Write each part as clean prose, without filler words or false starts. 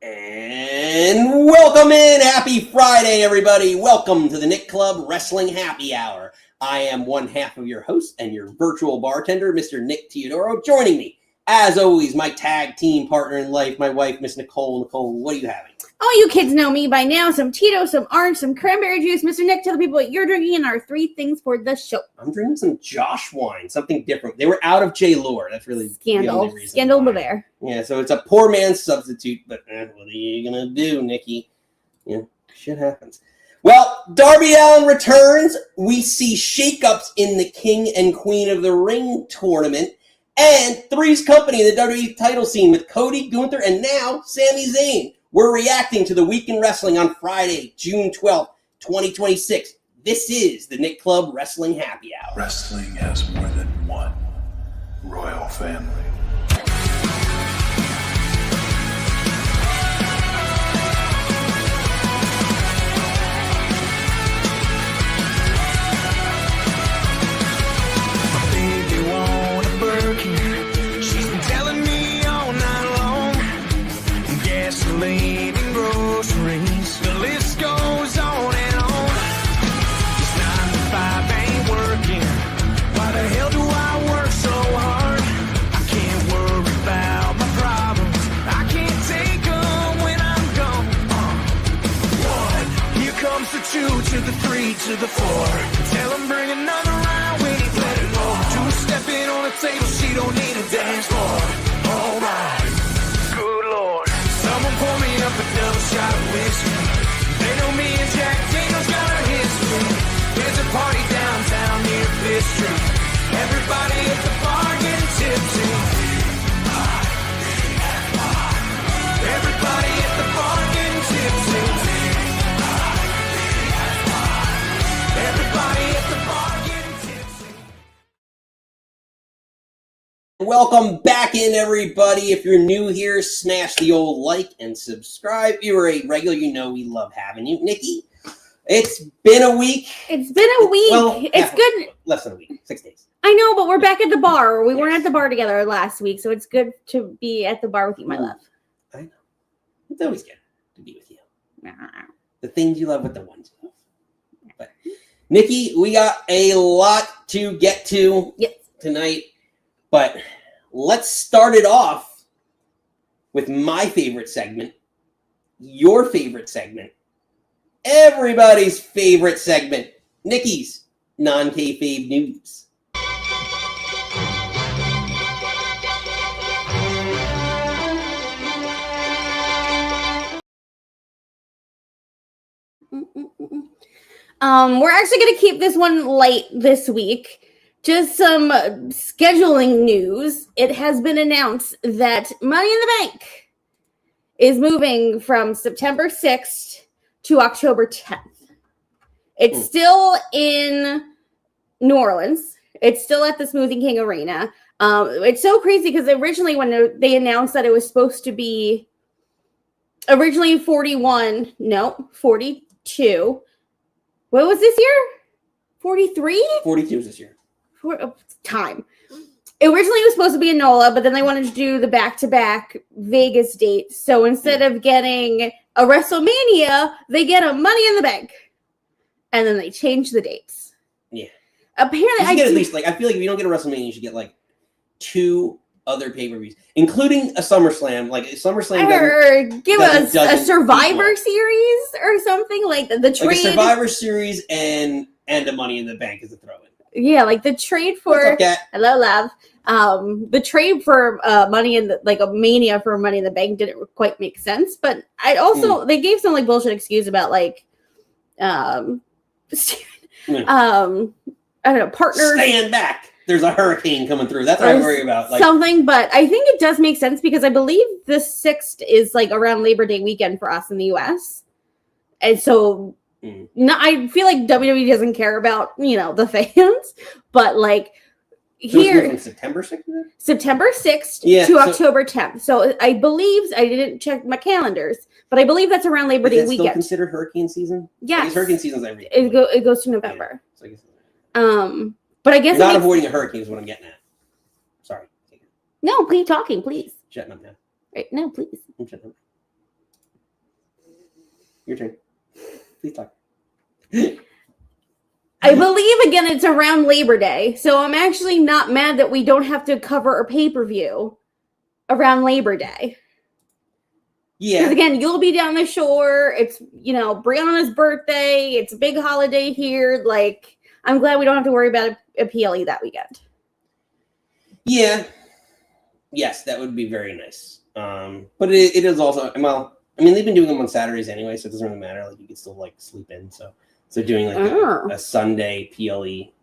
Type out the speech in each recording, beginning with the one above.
And welcome in. Happy Friday, everybody. Welcome to the Nick Club Wrestling Happy Hour. I am one half of your host and your virtual bartender, Mr. Nick Teodoro. Joining me, as always, my tag team partner in life, my wife, Miss Nicole. Nicole, what are you having? Oh, you kids know me by now. Some Tito, some orange, some cranberry juice. Mr. Nick, tell the people what you're drinking and our three things for the show. I'm drinking some Josh wine, something different. They were out of J. Lore. That's really the only reason. Scandal there. Yeah, so it's a poor man's substitute, but what are you going to do, Nikki? Yeah, shit happens. Well, Darby Allin returns. We see shakeups in the King and Queen of the Ring tournament. And Three's Company in the WWE title scene with Cody, Gunther, and now Sami Zayn. We're reacting to the Week in Wrestling on Friday, June 12th, 2026. This is the Nick Club Wrestling Happy Hour. Wrestling has more than one royal family. To the 3 to the 4. Tell him bring another round when he's let it go. Two stepping on the table, she don't need a dance floor. Oh my, good lord. Someone pour me up another shot of whiskey. They know me and Jack Daniels got a history. There's a party downtown near Fifth Street. Everybody at the bar getting tipsy. Everybody at the bar getting tipsy. Welcome back in, everybody. If you're new here, smash the old like and subscribe. If you're a regular, you know we love having you. Nikki, it's been a week. It's been a week. Well, it's good. Less than a week. 6 days. I know, but we're back at the bar. We weren't at the bar together last week, so it's good to be at the bar with you, my love. I know. It's always good to be with you. The things you love with the ones you love. But, Nikki, we got a lot to get to tonight. But let's start it off with my favorite segment, your favorite segment, everybody's favorite segment, Nikki's non-kayfabe news. We're actually going to keep this one light this week. Just some scheduling news. It has been announced that Money in the Bank is moving from September 6th to October 10th. It's still in New Orleans. It's still at the Smoothie King Arena. It's so crazy because originally when they announced that it was supposed to be originally 42. What was this year? 43? 42 is this year. Time. It originally was supposed to be in NOLA, but then they wanted to do the back-to-back Vegas dates. So instead of getting a WrestleMania, they get a Money in the Bank. And then they change the dates. Yeah. Apparently, at least, I feel like if you don't get a WrestleMania, you should get, 2 other pay-per-views, including a SummerSlam. SummerSlam or give us a Survivor Series or something, like the trade. Like a Survivor Series and a Money in the Bank is a throw-in. Yeah, the trade for hello, love. The trade for money in a Mania for Money in the Bank didn't quite make sense. But I also they gave some bullshit excuse about I don't know, partners. Stand back. There's a hurricane coming through. That's what I worry about. Something, but I think it does make sense because I believe the 6th is around Labor Day weekend for us in the US. And so no, I feel like WWE doesn't care about, the fans, but here from September 6th? September 6th to October 10th. So I believe, I didn't check my calendars, but I believe that's around Labor Day weekend. Still considered hurricane season? Yes. Hurricane season's every it goes to November. Yeah. So I guess but I guess not avoiding a hurricane is what I'm getting at. Sorry. No, keep talking, please. Shutting up now. Right, no, please. I'm shutting up. Your turn. Please talk. I believe, again, it's around Labor Day, so I'm actually not mad that we don't have to cover a pay-per-view around Labor Day. Yeah. Because, again, you'll be down the shore. It's, Brianna's birthday. It's a big holiday here. Like, I'm glad we don't have to worry about a PLE that weekend. Yeah. Yes, that would be very nice. But it is also, well, I mean, they've been doing them on Saturdays anyway, so it doesn't really matter. Like, you can still, like, sleep in, so doing like a Sunday PLE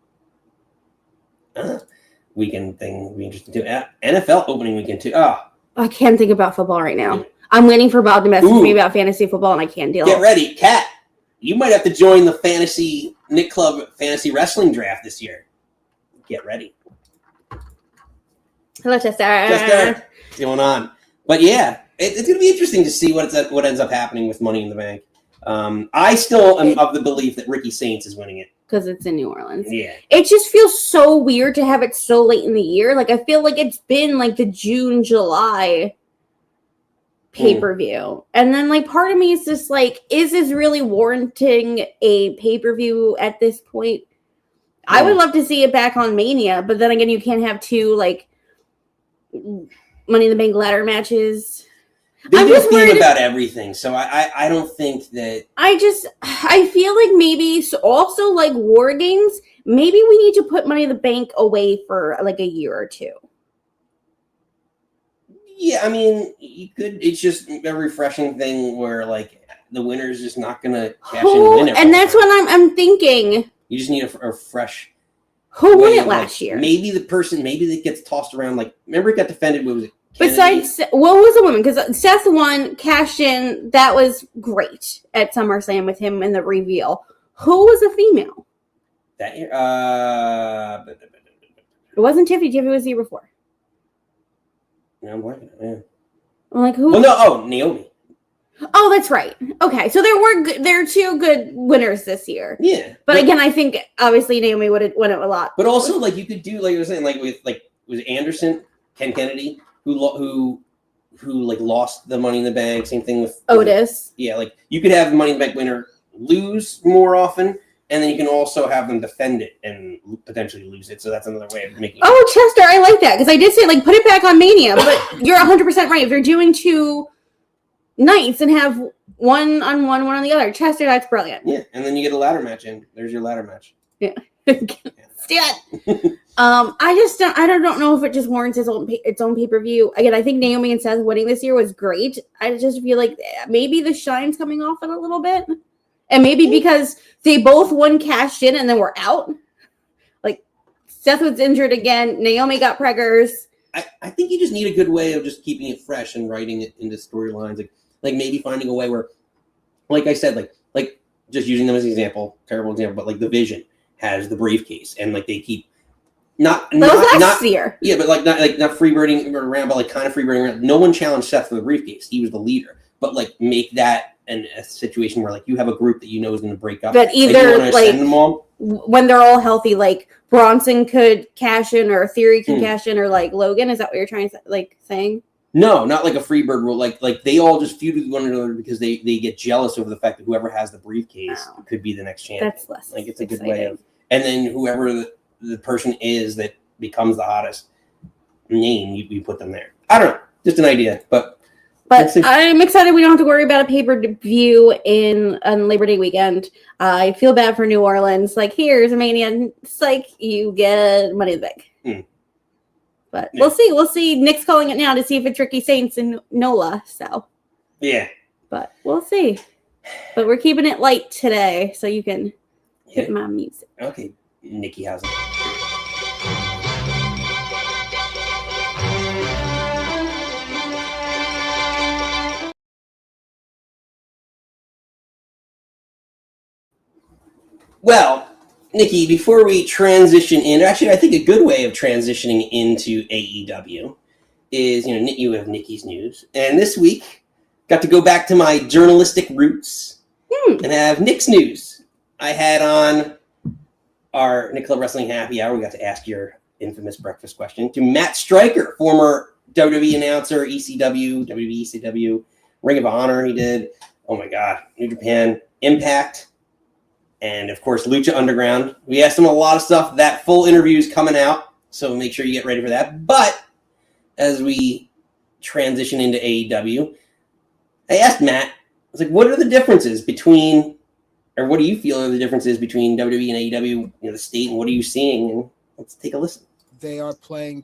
weekend thing would be interesting too. NFL opening weekend too. I can't think about football right now. I'm waiting for Bob to message me about fantasy football, and I can't deal. Get ready, Kat. You might have to join the Nick Club fantasy wrestling draft this year. Get ready. Hello, Chester. What's going on? But yeah, it's going to be interesting to see what ends up happening with Money in the Bank. I still am of the belief that Ricky Saints is winning it. Because it's in New Orleans. Yeah. It just feels so weird to have it so late in the year. Like, I feel like it's been, like, the June, July pay-per-view. And then, like, part of me is just like, is this really warranting a pay-per-view at this point? I would love to see it back on Mania, but then again, you can't have two, like, Money in the Bank ladder matches. They do a theme about everything, so I don't think that... I feel like maybe also like War Games, maybe we need to put Money in the Bank away for like a year or two. Yeah, I mean, you could. It's just a refreshing thing where like the winner's just not gonna cash in and win it. And that's what I'm thinking. You just need a fresh... Who won it last year? Maybe the person, that gets tossed around, like, remember it got defended, what was it? Kennedy? Besides, what was the woman? Because Seth won, cashed in. That was great at SummerSlam with him in the reveal. Who was a female? That year? It wasn't Tiffy. Tiffy was the year before. No, I'm blanking. Yeah. I'm like, who? Well, no, Naomi. Oh, that's right. Okay, so there are two good winners this year. Yeah. But again, I think obviously Naomi would have won it a lot. But also, like, you could do, like I was saying, like with was Anderson, Ken Kennedy, who like lost the Money in the Bank. Same thing with Otis. Yeah, like you could have the Money in the Bank winner lose more often, and then you can also have them defend it and potentially lose it. So that's another way of making. Oh, Chester, I like that because I did say like put it back on Mania, but you're 100% right. If you're doing two nights and have one on one on the other, Chester, that's brilliant. Yeah, and then you get a ladder match in. There's your ladder match. Yeah. I don't know if it just warrants its own pay-per-view. Again, I think Naomi and Seth winning this year was great. I just feel like maybe the shine's coming off it a little bit. And maybe because they both won cashed in and then were out. Like Seth was injured again. Naomi got preggers. I think you just need a good way of just keeping it fresh and writing it into storylines. Like maybe finding a way where, like I said, like just using them as an example, terrible example, but like the Vision has the briefcase and like they keep not year. Yeah, but like not freebirding around, but like kind of freebirding around. No one challenged Seth for the briefcase. He was the leader. But like make that a situation where like you have a group that you know is going to break up. That either like them all. When they're all healthy, like Bronson could cash in or Theory can cash in or like Logan. Is that what you're trying to saying? No, not like a Freebird rule. Like they all just feud with one another because they get jealous over the fact that whoever has the briefcase could be the next champion. That's less like it's a good way of, and then whoever the person is that becomes the hottest name, you put them there. I don't know, just an idea, but I'm excited. We don't have to worry about a pay-per-view on Labor Day weekend. I feel bad for New Orleans. Like here's a Mania. It's like you get Money in the Bank. But we'll see. We'll see. Nick's calling it now to see if it's Ricky Saints and Nola. So yeah. But we'll see. But we're keeping it light today, so you can hit my music. Okay, Nikki, how's it? Well, Nikki, before we transition in, actually, I think a good way of transitioning into AEW is, you have Nikki's news. And this week, got to go back to my journalistic roots and have Nick's news. I had on our Nick Club Wrestling Happy Hour, we got to ask your infamous breakfast question to Matt Stryker, former WWE announcer, ECW, WWE, ECW, Ring of Honor he did. Oh my God. New Japan, Impact, and of course, Lucha Underground. We asked them a lot of stuff. That full interview is coming out, so make sure you get ready for that. But as we transition into AEW, I asked Matt, I was like, what are the differences between, or what do you feel are the differences between WWE and AEW, the state, and what are you seeing? And let's take a listen. They are playing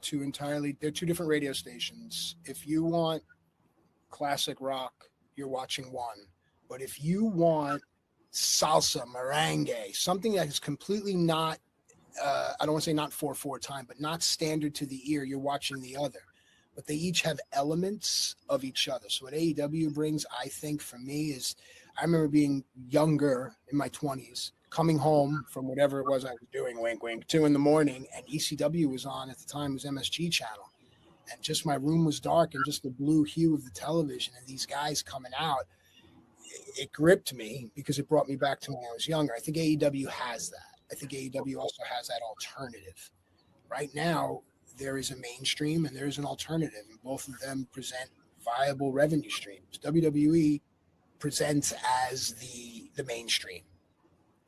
they're two different radio stations. If you want classic rock, you're watching one. But if you want salsa, merengue, something that is completely not, I don't want to say not 4/4 time, but not standard to the ear, you're watching the other. But they each have elements of each other. So what AEW brings, I think, for me is, I remember being younger in my 20s, coming home from whatever it was I was doing, wink, wink, 2 a.m, and ECW was on at the time, it was MSG channel. And just my room was dark and just the blue hue of the television and these guys coming out, it gripped me because it brought me back to when I was younger. I think AEW has that. I think AEW also has that alternative. Right now, there is a mainstream and there is an alternative, and both of them present viable revenue streams. WWE presents as the mainstream.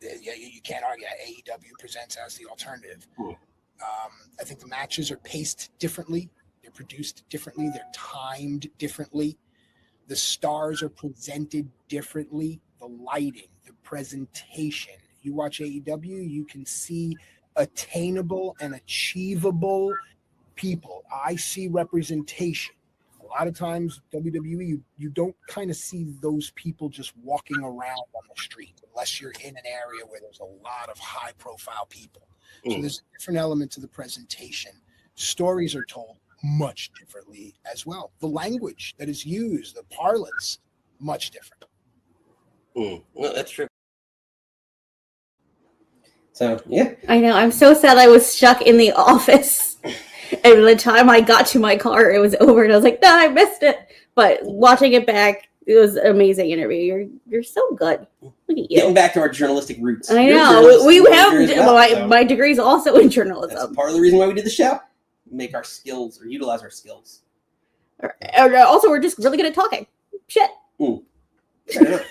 You can't argue that. AEW presents as the alternative. Cool. I think the matches are paced differently. They're produced differently. They're timed differently. The stars are presented differently. The lighting, the presentation. You watch AEW, you can see attainable and achievable people. I see representation. A lot of times, WWE, you don't kind of see those people just walking around on the street unless you're in an area where there's a lot of high-profile people. So there's a different element to the presentation. Stories are told much differently as well. The language that is used, the parlance, much different. No, that's true. So, yeah. I know. I'm so sad I was stuck in the office. And by the time I got to my car, it was over. And I was like, no, I missed it. But watching it back, it was an amazing interview. You're so good. Look at you. Getting back to our journalistic roots. I You're a know. journalist. We You're have as well, so my degree's also in journalism. that's part of the reason why we did the show. Make our skills, or utilize our skills. Also, we're just really good at talking. Shit. Fair enough.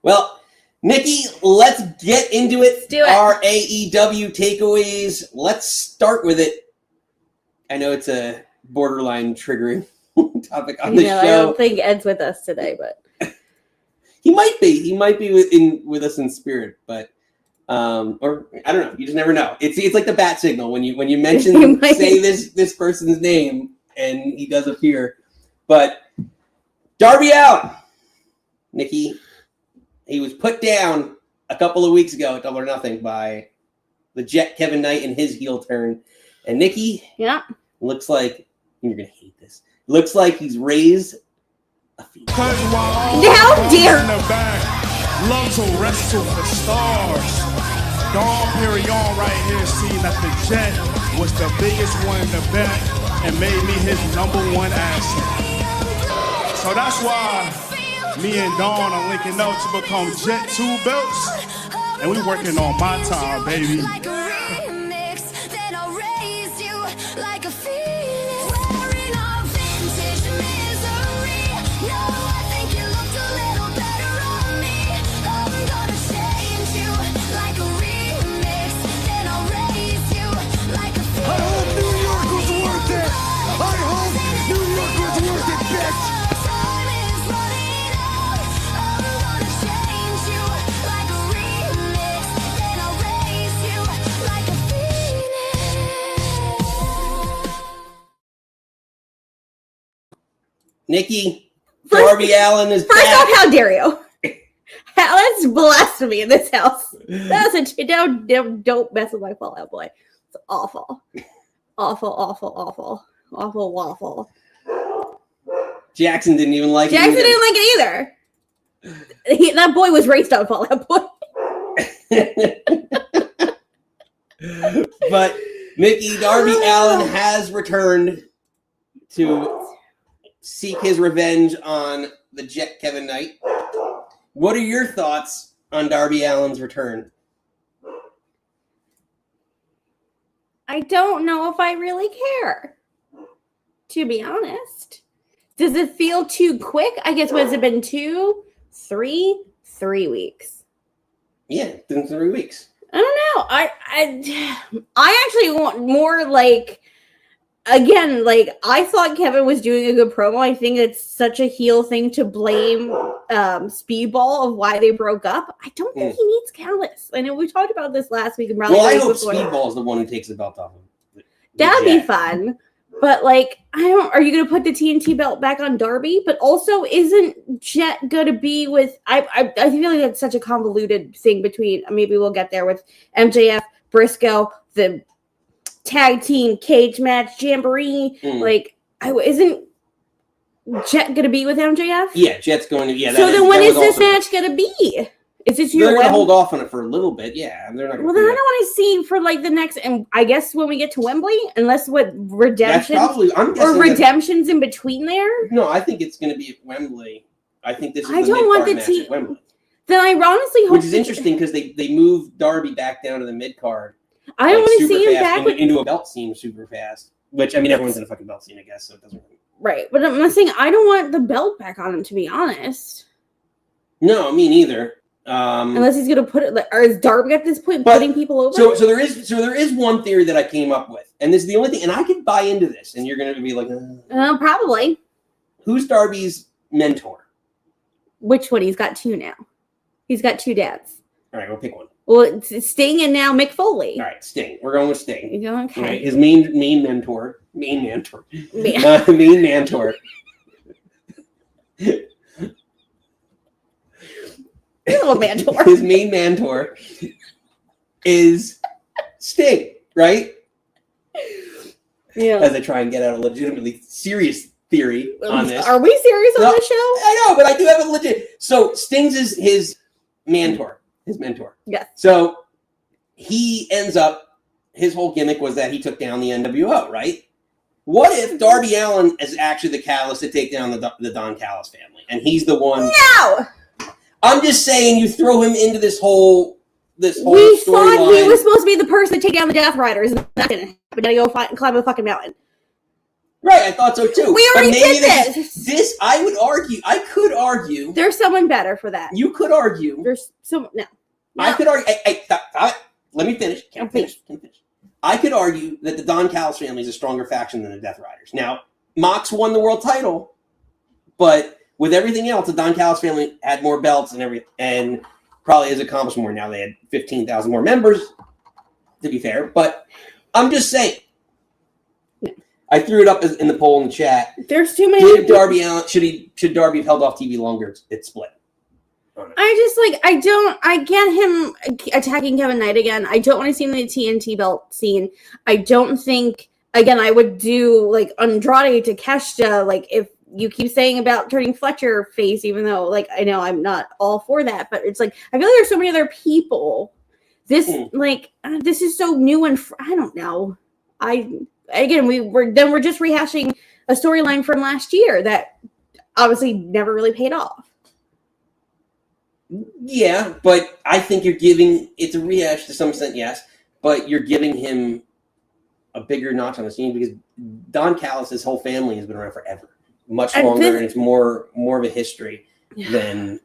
Well, Nikki, let's get into it. Let's do it. Our AEW takeaways. Let's start with it. I know it's a borderline triggering topic on the show. I don't think Ed's with us today, but He might be. He might be with us in spirit, but or I don't know. You just never know. It's like the bat signal when you mention say this person's name and he does appear. But Darby Allin, Nikki, he was put down a couple of weeks ago at Double or Nothing by the Jet Kevin Knight and his heel turn. And Nikki, yeah, looks like you're gonna hate this. Looks like he's raised a feet. How dare! Love to wrestle for stars. Dom Perignon right here seeing that the Jet was the biggest one in the back and made me his #1 asset. So that's why me and Dawn are linking up to become Jet 2 belts. And we working on my time, baby. Nikki, Darby Allin is First back. off, how dare you? That's blasphemy in this house. Don't mess with my Fallout Boy. It's awful. Awful waffle. Jackson didn't even like it. Jackson didn't like it either. That boy was raised on Fallout Boy. But Nikki, Darby Allin has returned to seek his revenge on the Jet Kevin Knight. What are your thoughts on Darby Allin's return? I don't know if I really care, to be honest. Does it feel too quick? I guess, what has it been, 2, 3 weeks? Yeah, it's been 3 weeks. I don't know. I actually want more like, again, like, I thought Kevin was doing a good promo. I think it's such a heel thing to blame Speedball of why they broke up. I don't think he needs Callis. I know we talked about this last week. And Well, I hope Speedball is the one who takes the belt off him. That'd be fun. But, like, are you going to put the TNT belt back on Darby? But also, isn't Jet going to be with, I feel like that's such a convoluted thing between, maybe we'll get there with MJF, Briscoe, the tag team cage match, Jamboree. Like, isn't Jet going to be with MJF? Yeah, Jet's going to, So then when is this match going to be? Is this your They're going to hold off on it for a little bit, yeah. They're not well, then I don't want to see for like the next, and I guess when we get to Wembley, unless what redemption or redemptions in between there. No, I think it's going to be at Wembley. I think this is I don't want the match at Wembley. Then I honestly hope, which is interesting because they moved Darby back down to the mid card. I don't want to see him back into a belt scene super fast. Which, I mean, everyone's in a fucking belt scene, I guess, so it doesn't really. Right, but I'm not saying I don't want the belt back on him, to be honest. No, me neither. Unless he's gonna put it, or is Darby at this point putting people over? So there is one theory that I came up with, and this is the only thing, and I could buy into this, and you're gonna be like, probably. Who's Darby's mentor? Which one? He's got 2 now. He's got 2 dads. All right, we'll pick one. Well, it's Sting and now Mick Foley. All right, Sting. We're going with Sting. You go, okay. Right, his main mentor. Main mentor. Little mentor. His main mentor is Sting, right? Yeah. As I try and get out a legitimately serious theory on this. Are we serious on this show? I know, but I do have a legit. So Sting's is his mentor. Yes. So he ends up, his whole gimmick was that he took down the NWO, right? What if Darby Allin is actually the catalyst to take down the Don Callis family, and he's the one? No. I'm just saying, you throw him into this whole We thought he was supposed to be the person to take down the Death Riders, and that didn't happen. Now you go climb a fucking mountain. Right, I thought so too. We already did this. I could argue. There's someone better for that. You could argue. There's someone. No. I could argue. Stop. Let me finish. Can't finish. I could argue that the Don Callis family is a stronger faction than the Death Riders. Now, Mox won the world title, but with everything else, the Don Callis family had more belts and everything, and probably has accomplished more. Now they had 15,000 more members, to be fair. But I'm just saying. I threw it up in the poll in the chat. There's too many. Did Darby Allin should Darby have held off TV longer? It's split. I get him attacking Kevin Knight again. I don't want to see him in the TNT belt scene. I don't think, again, I would do like Andrade to Kesha, like if you keep saying about turning Fletcher face, even though like I know I'm not all for that, but it's like I feel like there's so many other people. This this is so new and I don't know. We're just rehashing a storyline from last year that obviously never really paid off. Yeah, but I think you're giving it's a rehash to some extent, yes, but you're giving him a bigger notch on the scene because Don Callis' whole family has been around forever, much longer, and it's more of a history than.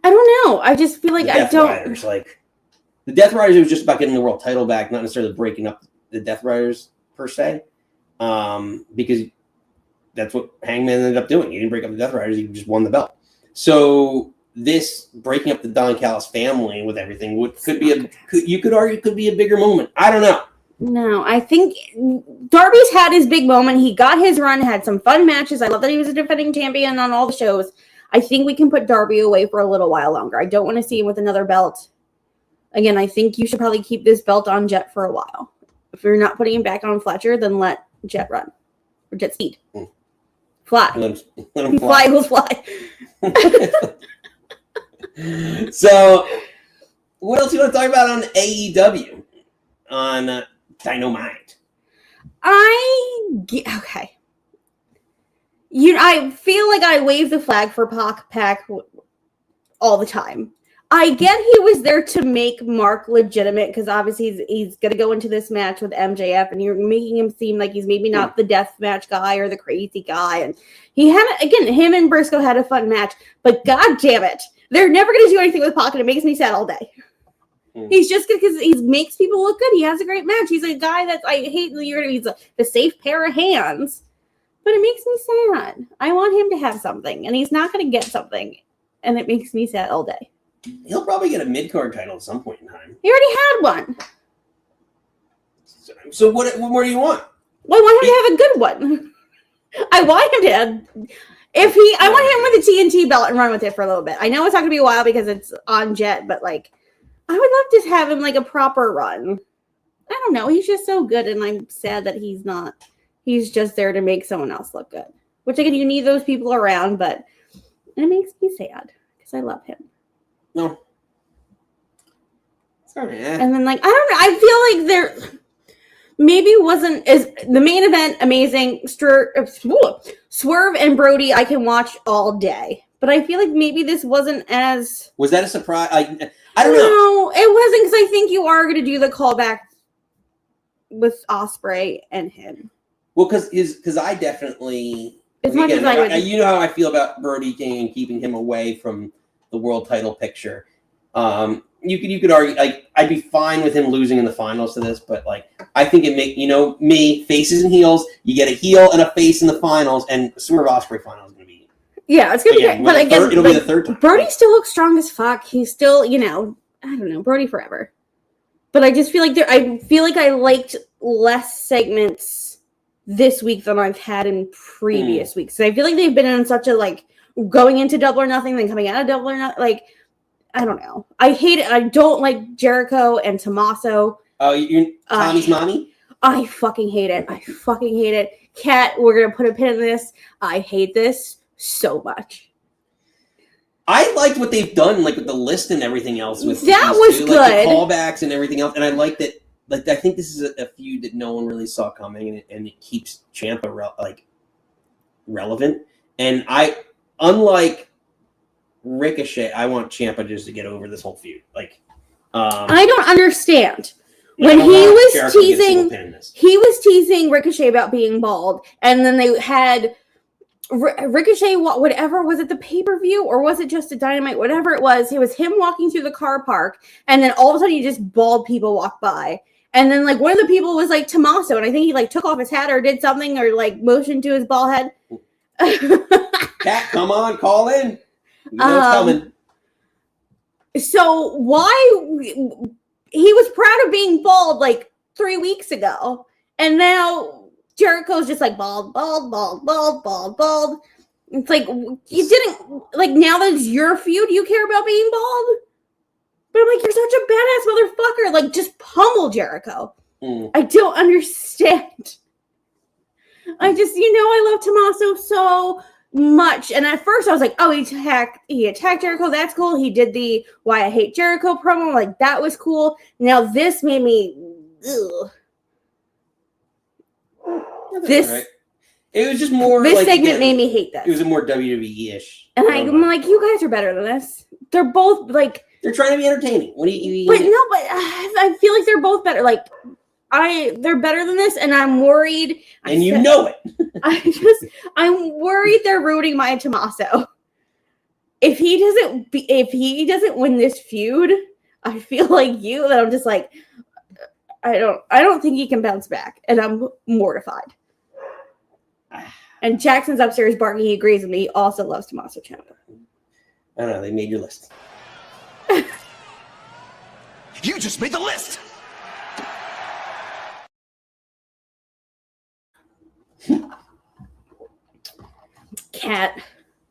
I don't know. I just feel like the Death Riders. Like the Death Riders, it was just about getting the world title back, not necessarily breaking up the Death Riders per se, because that's what Hangman ended up doing. He didn't break up the Death Riders; he just won the belt. So. This breaking up the Don Callis family with everything you could argue could be a bigger moment. I don't know. No, I think Darby's had his big moment. He got his run, had some fun matches. I love that he was a defending champion on all the shows. I think we can put Darby away for a little while longer. I don't want to see him with another belt. Again, I think you should probably keep this belt on Jet for a while. If you're not putting him back on Fletcher, then let Jet run. Or Jet Speed. Fly. Let him fly. He'll fly. So, what else you want to talk about on AEW? On Dynamite? Okay. I feel like I wave the flag for Pac all the time. I get he was there to make Mark legitimate because obviously he's going to go into this match with MJF and you're making him seem like he's maybe not the death match guy or the crazy guy. And he had, again, him and Briscoe had a fun match, but god damn it. They're never going to do anything with Pac, and it makes me sad all day. He's just good because he makes people look good. He has a great match. He's a guy that I hate. He's the safe pair of hands, but it makes me sad. I want him to have something, and he's not going to get something, and it makes me sad all day. He'll probably get a mid-card title at some point in time. He already had one. So what more do you want? Well, I want him to have a good one. I want him to have, I want him with a TNT belt and run with it for a little bit. I know it's not going to be a while because it's on Jet, but like, I would love to have him like a proper run. I don't know. He's just so good, and I'm sad that he's not. He's just there to make someone else look good. Which again, you need those people around, but it makes me sad because I love him. No. Sorry. And then like, I don't know. I feel like there maybe wasn't as the main event amazing. Swerve and Brody I can watch all day. But I feel like maybe this wasn't as... Was that a surprise? I don't know. No, it wasn't because I think you are going to do the callback with Ospreay and him. Well, because I definitely... As much as I would... You know how I feel about Brody King and keeping him away from the world title picture. You could argue, like, I'd be fine with him losing in the finals to this, but like, I think it make me faces and heels. You get a heel and a face in the finals, and Swerve Ospreay final is going to be. Yeah, it's gonna be great. But again, it'll be the third time. Brody still looks strong as fuck. He's still, I don't know, Brody forever. But I just feel like I liked less segments this week than I've had in previous weeks. So I feel like they've been in such a like going into Double or Nothing, then coming out of Double or Nothing. Like, I don't know. I hate it. I don't like Jericho and Tommaso. Oh, you're Tommy's mommy? I fucking hate it. I fucking hate it. Kat, we're gonna put a pin in this. I hate this so much. I liked what they've done, like with the list and everything else. With that was good, like the callbacks and everything else, and I like that. Like, I think this is a feud that no one really saw coming, and it keeps Ciampa relevant. And unlike Ricochet, I want Ciampa just to get over this whole feud. Like, I don't understand. When he was teasing Ricochet about being bald, and then they had Ricochet, whatever, was it the pay-per-view or was it just a Dynamite? Whatever it was him walking through the car park, and then all of a sudden you just bald people walk by. And then like one of the people was like Tommaso, and I think he like took off his hat or did something or like motioned to his bald head. Cat, come on, call in. You know it's coming. So why he was proud of being bald like 3 weeks ago, and now Jericho's just like bald. It's like you didn't like now that it's your feud, you care about being bald. But I'm like, you're such a badass motherfucker. Like, just pummel Jericho. I don't understand. I just, I love Tommaso so much. And at first I was like, oh, he attacked Jericho. That's cool. He did the Why I Hate Jericho promo. Like, that was cool. Now this made me, ugh. Right. It was just more. This segment made me hate that. It was a more WWE-ish. And I'm like, you guys are better than this. They're both like. They're trying to be entertaining. What do you? But no, but I feel like they're both better. Like, they're better than this, and I'm worried. And you know it. I'm worried they're ruining my Tommaso. If he doesn't win this feud, I feel like that I'm just like, I don't think he can bounce back, and I'm mortified. And Jackson's upstairs barking. He agrees with me. He also loves Tommaso Ciampa. I don't know. They made your list. You just made the list. Cat.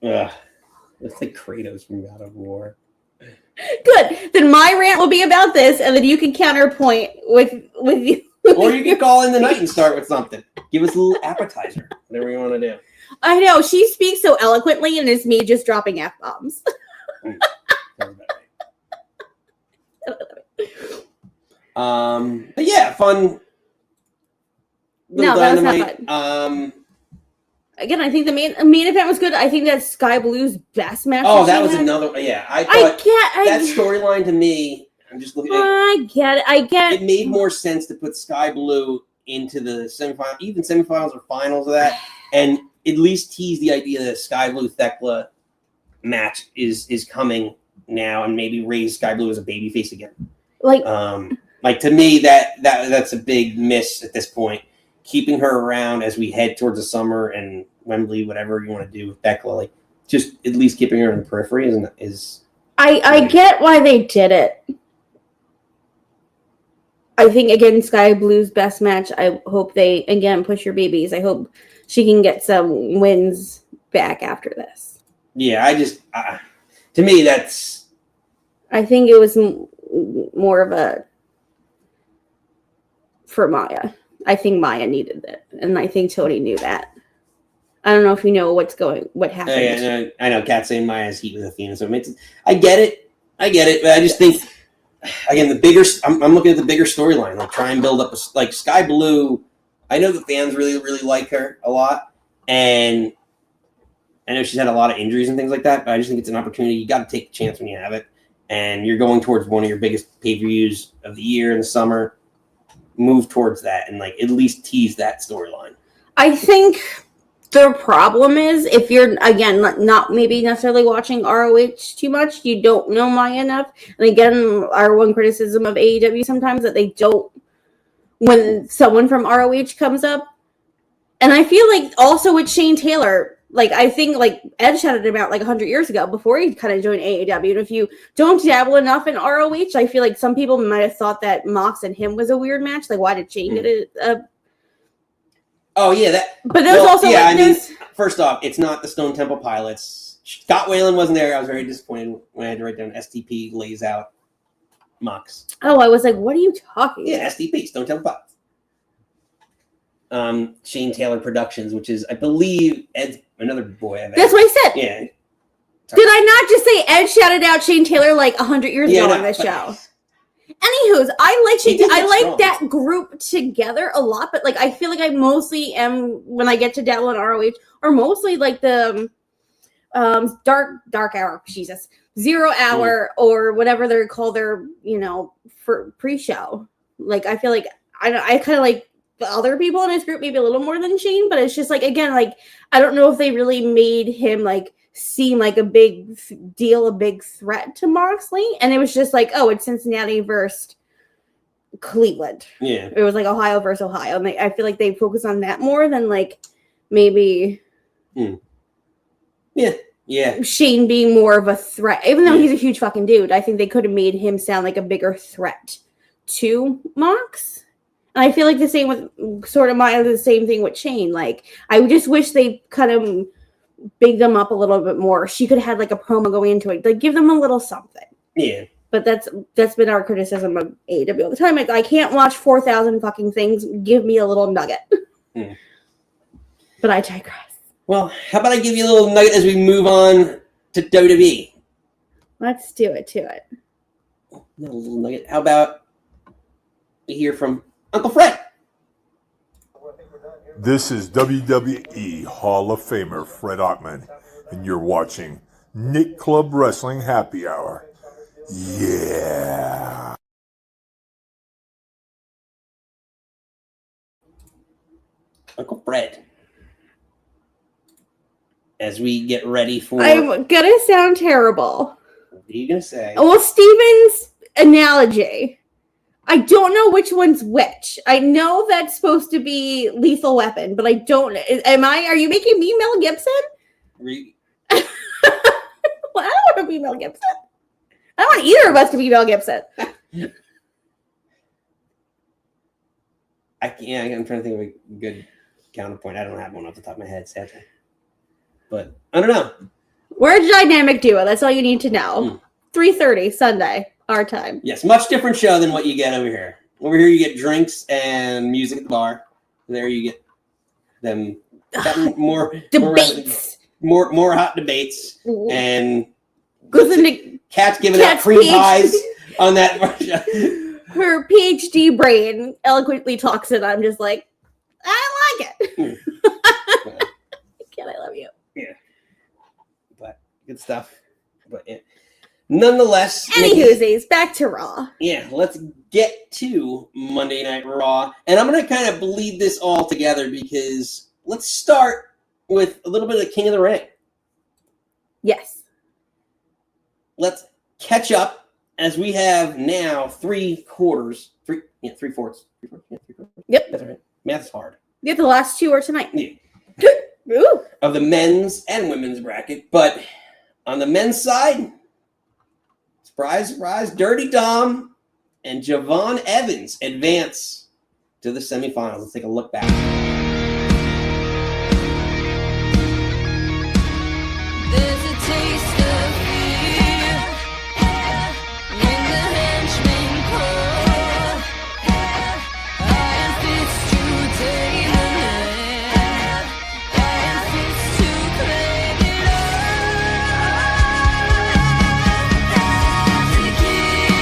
It's like Kratos from God of War. Good. Then my rant will be about this, and then you can counterpoint with you. Or you can call in the night and start with something. Give us a little appetizer. Whatever you want to do. I know. She speaks so eloquently, and it's me just dropping F-bombs. But yeah, fun. No, that was not fun. Again, I think the main event was good. I think that's Sky Blue's best match. Oh, that was another. Yeah, I thought that storyline to me. I'm just looking at. I get it. It made more sense to put Sky Blue into the semifinals or finals of that, and at least tease the idea that Sky Blue Thekla match is coming now, and maybe raise Sky Blue as a babyface again. Like to me, that's a big miss at this point. Keeping her around as we head towards the summer and Wembley, whatever you want to do with Thekla, like just at least keeping her in the periphery is. I get why they did it. I think again, Sky Blue's best match. I hope they again push your babies. I hope she can get some wins back after this. Yeah, I just to me that's. I think it was more of a for Maya. I think Maya needed it, and I think Tony knew that. I don't know if you know what happened. Yeah, I know. Kat saying Maya's heat with Athena, so it makes. I get it, but I just think again the bigger. I'm looking at the bigger storyline. Like try and build up like Sky Blue. I know the fans really like her a lot, and I know she's had a lot of injuries and things like that. But I just think it's an opportunity. You got to take the chance when you have it, and you're going towards one of your biggest pay-per-views of the year in the summer. Move towards that and like at least tease that storyline. I think the problem is if you're again not maybe necessarily watching ROH too much, you don't know Maya enough. And again, our one criticism of AEW sometimes that they don't when someone from ROH comes up. And I feel like also with Shane Taylor, like I think like Ed shouted him out like 100 years ago before he kind of joined AEW. And if you don't dabble enough in ROH, I feel like some people might have thought that Mox and him was a weird match. Like why did Shane get it? Oh yeah, that. But there's also yeah. I mean, first off, it's not the Stone Temple Pilots. Scott Whalen wasn't there. I was very disappointed when I had to write down STP lays out Mox. Oh, I was like, what are you talking about? STP, Stone Temple Pilots. Shane Taylor Productions, which is, I believe, Ed's another boy. That's what I said. Yeah. Did I not just say Ed shouted out Shane Taylor like 100 years ago on this show? Anywho's, I like that group together a lot, but like I feel like I mostly am when I get to dabble in ROH, or mostly like the dark hour, Jesus, 0 hour or whatever they're called their for pre-show. Like I feel like I kind of like the other people in his group maybe a little more than Shane, but it's just like again like I don't know if they really made him like seem like a big deal, a big threat to Moxley, and it was just like, oh, it's Cincinnati versus Cleveland. Yeah, it was like Ohio versus Ohio, and I feel like they focus on that more than like maybe Shane being more of a threat, even though he's a huge fucking dude. I think they could have made him sound like a bigger threat to Mox. And I feel like the same with sort of the same thing with Shane. Like I just wish they kind of big them up a little bit more. She could have had like a promo going into it, like give them a little something. Yeah. But that's been our criticism of AEW all the time. Like, I can't watch 4,000 fucking things. Give me a little nugget. But I digress. Well, how about I give you a little nugget as we move on to WWE? Let's do it to it. A little nugget. How about we hear from Uncle Fred? This is WWE Hall of Famer Fred Ottman, and you're watching Nick Club Wrestling Happy Hour. Yeah. Uncle Fred. As we get ready for... I'm gonna sound terrible. What are you gonna say? Well, Steven's analogy. I don't know which one's which. I know that's supposed to be Lethal Weapon, but I don't... Are you making me Mel Gibson? Well, I don't want to be Mel Gibson. I don't want either of us to be Mel Gibson. I'm trying to think of a good counterpoint. I don't have one off the top of my head, sadly. But I don't know. We're a dynamic duo. That's all you need to know. 3:30 Sunday, our time. Yes, much different show than what you get over here. Over here, you get drinks and music at the bar. There, you get them more debates, more hot debates, and Kat's giving out cream pies on that. Her PhD brain eloquently talks it. I'm just like, I like it. Ken, I love you. Yeah. But good stuff. But yeah. Nonetheless, Anywhoosies, back to Raw. Yeah, let's get to Monday Night Raw. And I'm going to kind of bleed this all together because let's start with a little bit of King of the Ring. Yes. Let's catch up as we have now 3/4. Yep. That's right. Math's hard. Yeah, the last two are tonight. Yeah. Ooh. Of the men's and women's bracket. But on the men's side, surprise, surprise, Dirty Dom and Javon Evans advance to the semifinals. Let's take a look back. There's a taste of fear when the henchmen call. Iron fists to take the land. Iron fists to claim it all. That's the king.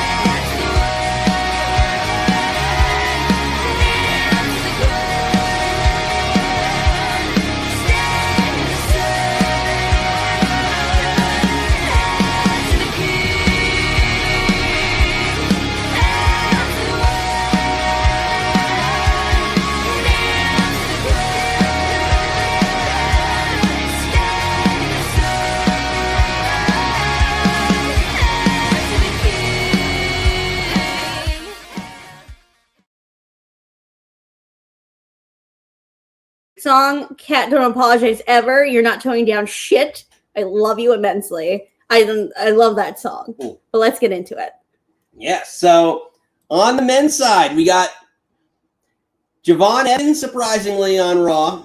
That's the one. That's the crown. Song, Cat, don't apologize ever. You're not toning down shit. I love you immensely. I love that song. Cool. But let's get into it. Yeah, so on the men's side, we got Javon Evans surprisingly on Raw.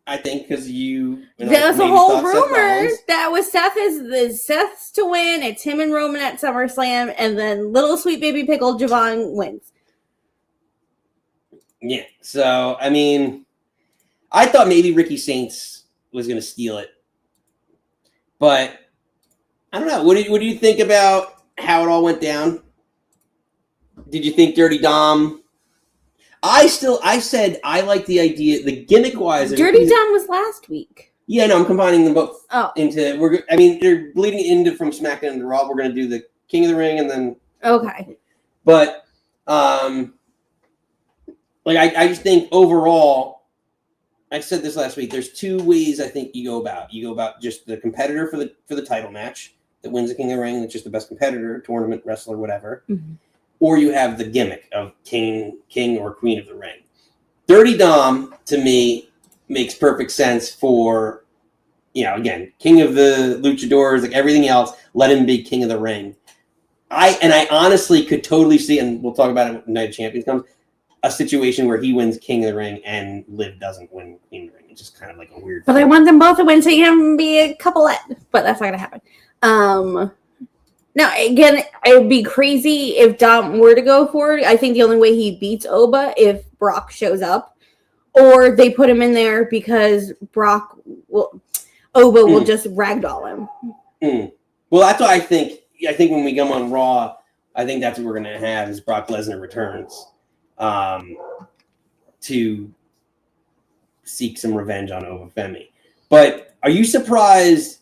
I think because you. That was a whole rumor that was Seth's to win. It's him and Roman at SummerSlam, and then little sweet baby pickle Javon wins. Yeah, so I mean, I thought maybe Ricky Saints was going to steal it, but I don't know. What do you think about how it all went down? Did you think Dirty Dom? I said I like the idea, the gimmick wise. Dirty Dom was last week. Yeah, no, I'm combining them both. Oh, into they're bleeding into from SmackDown into Raw. We're going to do the King of the Ring and then okay. But I just think overall. I said this last week. There's two ways I think you go about. You go about just the competitor for the title match that wins the King of the Ring. That's just the best competitor, tournament wrestler, whatever. Mm-hmm. Or you have the gimmick of king or queen of the ring. Dirty Dom to me makes perfect sense for, again, king of the luchadors, like everything else. Let him be king of the ring. I honestly could totally see, and we'll talk about it when Night of Champions comes, a situation where he wins King of the Ring and Liv doesn't win King of the Ring. It's just kind of like a weird But thing. I want them both to win so you can be a couplet. But that's not going to happen. Now, again, it would be crazy if Dom were to go for it. I think the only way he beats Oba if Brock shows up. Or they put him in there because Oba will just ragdoll him. Well, that's what I think. I think when we come on Raw, I think that's what we're going to have is Brock Lesnar returns. To seek some revenge on Obafemi. But are you surprised?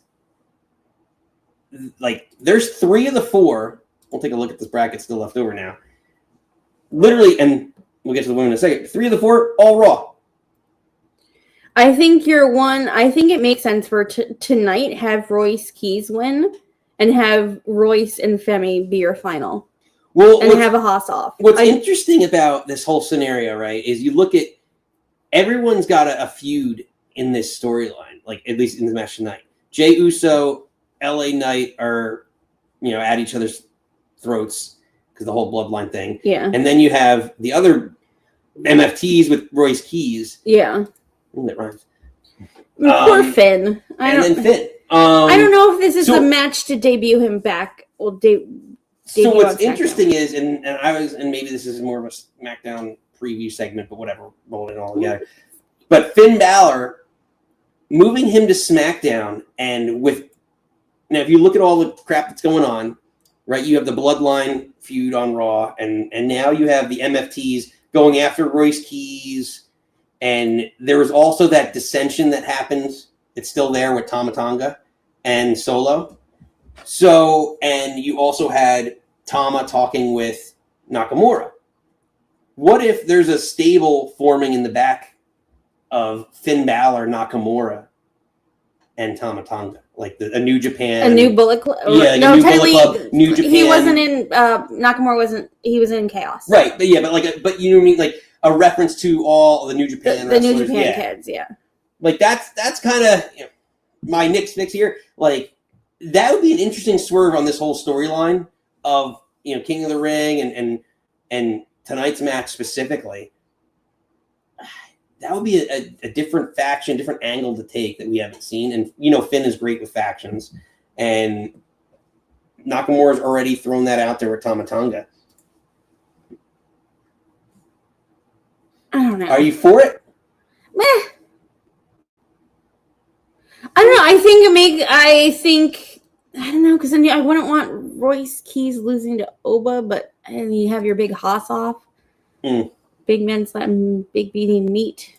Like, there's 3 of the 4. We'll take a look at this bracket still left over now. Literally, and we'll get to the women in a second. 3 of the 4, all Raw. I think I think it makes sense for tonight have Royce Keys win and have Royce and Femi be your final. Well, and have a Haas off. What's interesting about this whole scenario, right, is you look at everyone's got a feud in this storyline, like at least in the match tonight. Jey Uso, LA Knight are, at each other's throats because the whole bloodline thing. Yeah. And then you have the other MFTs with Royce Keys. Yeah. That rhymes. Poor Finn. Then Finn. I don't know if this is the match to debut him back. Well, so what's interesting is, and maybe this is more of a SmackDown preview segment, but whatever, rolling it all together. But Finn Balor, moving him to SmackDown, and now if you look at all the crap that's going on, right? You have the Bloodline feud on Raw, and now you have the MFTs going after Royce Keys, And there was also that dissension that happened. It's still there with Tonga and Solo. So, and you also had Tama talking with Nakamura. What if there's a stable forming in the back of Finn Balor, Nakamura, and Tonga? Like a New Japan. A new Bullet Club? Yeah, like no, a new technically, Bullet Club, New Japan. he wasn't in, Nakamura wasn't, he was in Chaos. Right, but you know what I mean? Like a reference to all the New Japan The New wrestlers. Japan kids, yeah. Like that's kind of my Nick's fix here. Like that would be an interesting swerve on this whole storyline of King of the Ring and tonight's match specifically. That would be a different faction, different angle to take that we haven't seen. And Finn is great with factions, and Nakamura's already thrown that out there with Tonga. I don't know. Are you for it? Meh. I don't know. I don't know, because then I wouldn't want Royce Keys losing to Oba, but and you have your big Haas off. Big men slapping big beating meat.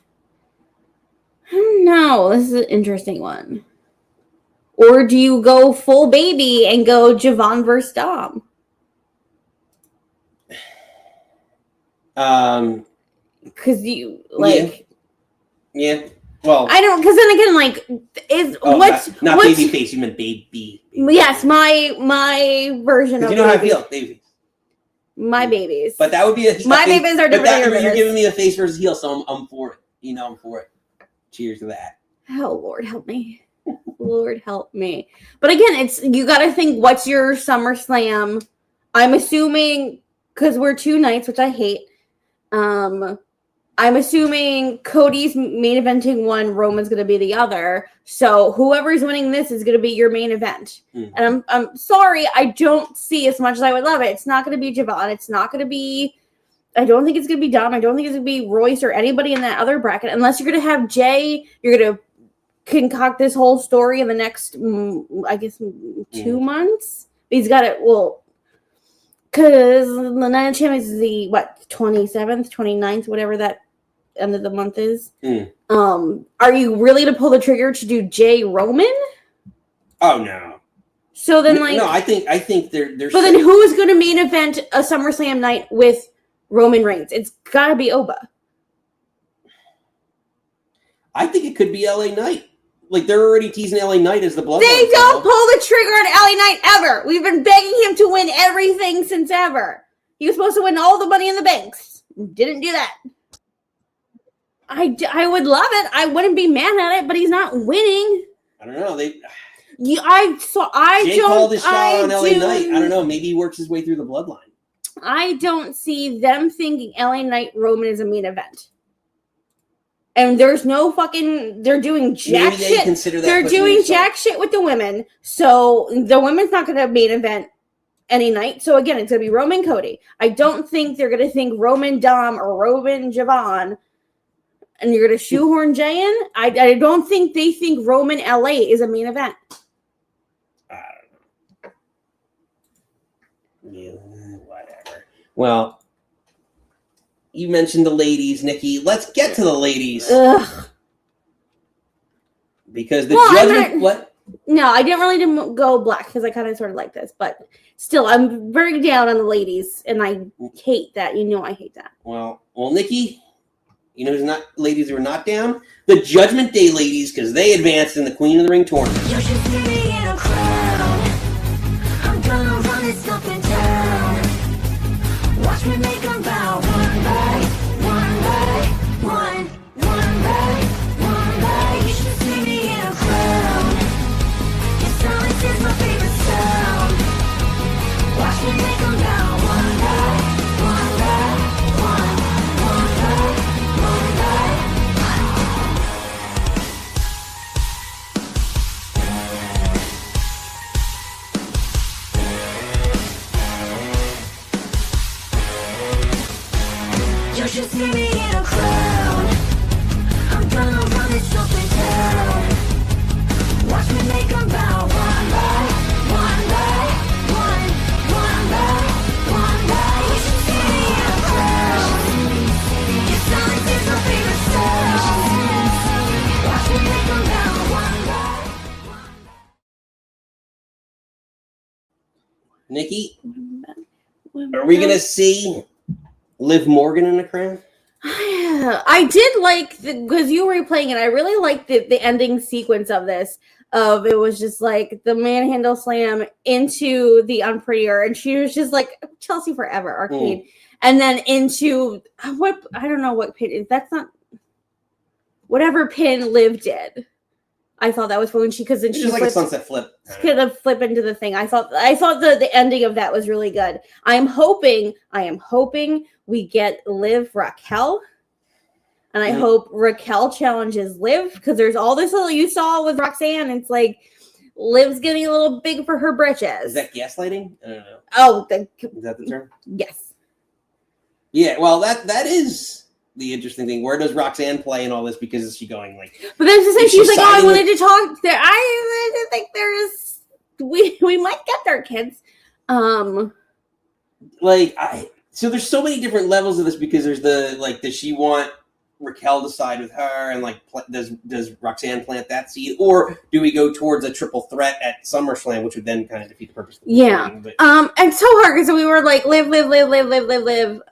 I don't know. This is an interesting one. Or do you go full baby and go Javon versus Dom? Because you Yeah. Well, I don't. Because then again, not baby face? You meant baby. Yes, my version of. You know how I feel, baby. My babies. But that would be my babies are different. You're giving me a face versus heel, so I'm for it. I'm for it. Cheers to that. Oh, Lord help me. Lord help me. But again, you got to think, what's your SummerSlam? I'm assuming, because we're 2 nights, which I hate. I'm assuming Cody's main eventing one, Roman's going to be the other. So whoever's winning this is going to be your main event. And I'm sorry, I don't see as much as I would love it. It's not going to be Javon. It's not going to be. I don't think it's going to be Dom. I don't think it's going to be Royce or anybody in that other bracket. Unless you're going to have Jay, you're going to concoct this whole story in the next, I guess, 2 months. He's got it. Well, because the Night of Champions is the 27th, 29th, whatever that end of the month is. Are you really to pull the trigger to do Jay Roman? Oh no. So then, no, I think they're. But then, who is going to main event a SummerSlam night with Roman Reigns? It's got to be Oba. I think it could be LA Knight. Like, they're already teasing LA Knight as the bloodline. They don't pull the trigger on LA Knight ever. We've been begging him to win everything since ever. He was supposed to win all the Money in the Banks. Didn't do that. I would love it. I wouldn't be mad at it, but he's not winning. I don't know. Jay called his shot on LA Knight. I don't know. Maybe he works his way through the bloodline. I don't see them thinking LA Knight Roman is a main event. And there's no fucking. They're doing jack Maybe they shit. consider that They're doing jack shit with the women. So the women's not going to main event any night. So again, it's going to be Roman Cody. I don't think they're going to think Roman Dom or Roman Javon. And you're going to shoehorn Jay in? I don't think they think Roman LA is a main event. I don't know. Yeah, whatever. Well, you mentioned the ladies, Nikki. Let's get to the ladies. Ugh. Because the judgment... What? No, I didn't really go black because I kind of sort of like this. But still, I'm very down on the ladies. And I hate that. You know I hate that. Well, Nikki... You know who's not ladies who are not down? The Judgment Day ladies, because they advanced in the Queen of the Ring tournament. You should see me in a crowd. I'm gonna run this up and down. Watch me make them bow one by one. You should see me in a crowd. Your silence is my favorite sound. Watch me make them bow one by one. Nikki, are we gonna see Liv Morgan in the crown? I did like because you were replaying it. I really liked the ending sequence of this. Of it was just like the manhandle slam into the unprettier, and she was just like Chelsea Forever arcade, and then into what I don't know what pin. That's not whatever pin Liv did. I thought that was when she because then It's she just like a flipped, sunset flip. gonna flip into the thing. I thought the ending of that was really good. I am hoping we get Liv Raquel. And I hope Raquel challenges Liv because there's all this little you saw with Roxanne. It's like Liv's getting a little big for her britches. Is that gaslighting? I don't know. Oh, Is that the term? Yes. Yeah, well, that is the interesting thing. Where does Roxanne play in all this? Because is she going like? But that's the thing. Is She's she like, oh, I siding wanted to talk there. I think there is. We might get there, kids. So there's so many different levels of this because there's the like, does she want Raquel to side with her, and like, does Roxanne plant that seed, or do we go towards a triple threat at SummerSlam, which would then kind of defeat the purpose? Of the thing, but... and so hard because we were like, Liv.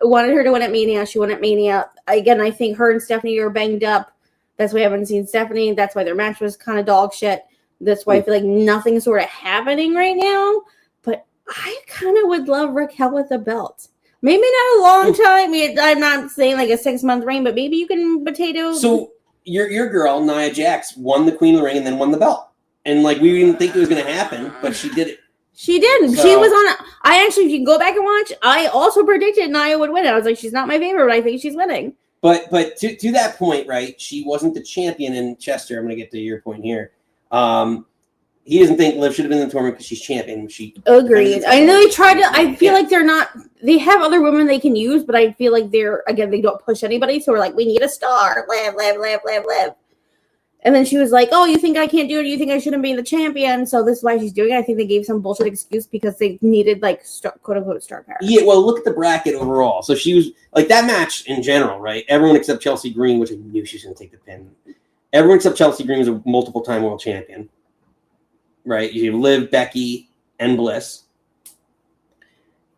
Wanted her to win at Mania. She won at Mania again. I think her and Stephanie are banged up. That's why we haven't seen Stephanie. That's why their match was kind of dog shit. That's why I feel like nothing's sort of happening right now. But I kind of would love Raquel with a belt. Maybe not a long time. I'm not saying like a 6-month reign, but maybe you can potato. So your girl Nia Jax won the Queen of the Ring and then won the belt, and like we didn't think it was going to happen, but she did it. She did. So, she was on. I actually, if you can go back and watch, I also predicted Nia would win. I was like, she's not my favorite, but I think she's winning. But to that point, right? She wasn't the champion in Chester. I'm going to get to your point here. He doesn't think Liv should have been in the tournament because she's champion. She agreed. I know they tried to. I feel like they're not. They have other women they can use, but I feel like they don't push anybody. So we're like, we need a star. Liv. And then she was like, "Oh, you think I can't do it? You think I shouldn't be the champion?" So this is why she's doing it. I think they gave some bullshit excuse because they needed like quote unquote star power. Yeah. Well, look at the bracket overall. So she was like that match in general, right? Everyone except Chelsea Green, which I knew she was going to take the pin. Everyone except Chelsea Green was a multiple-time world champion. Right, you have Liv, Becky, and Bliss,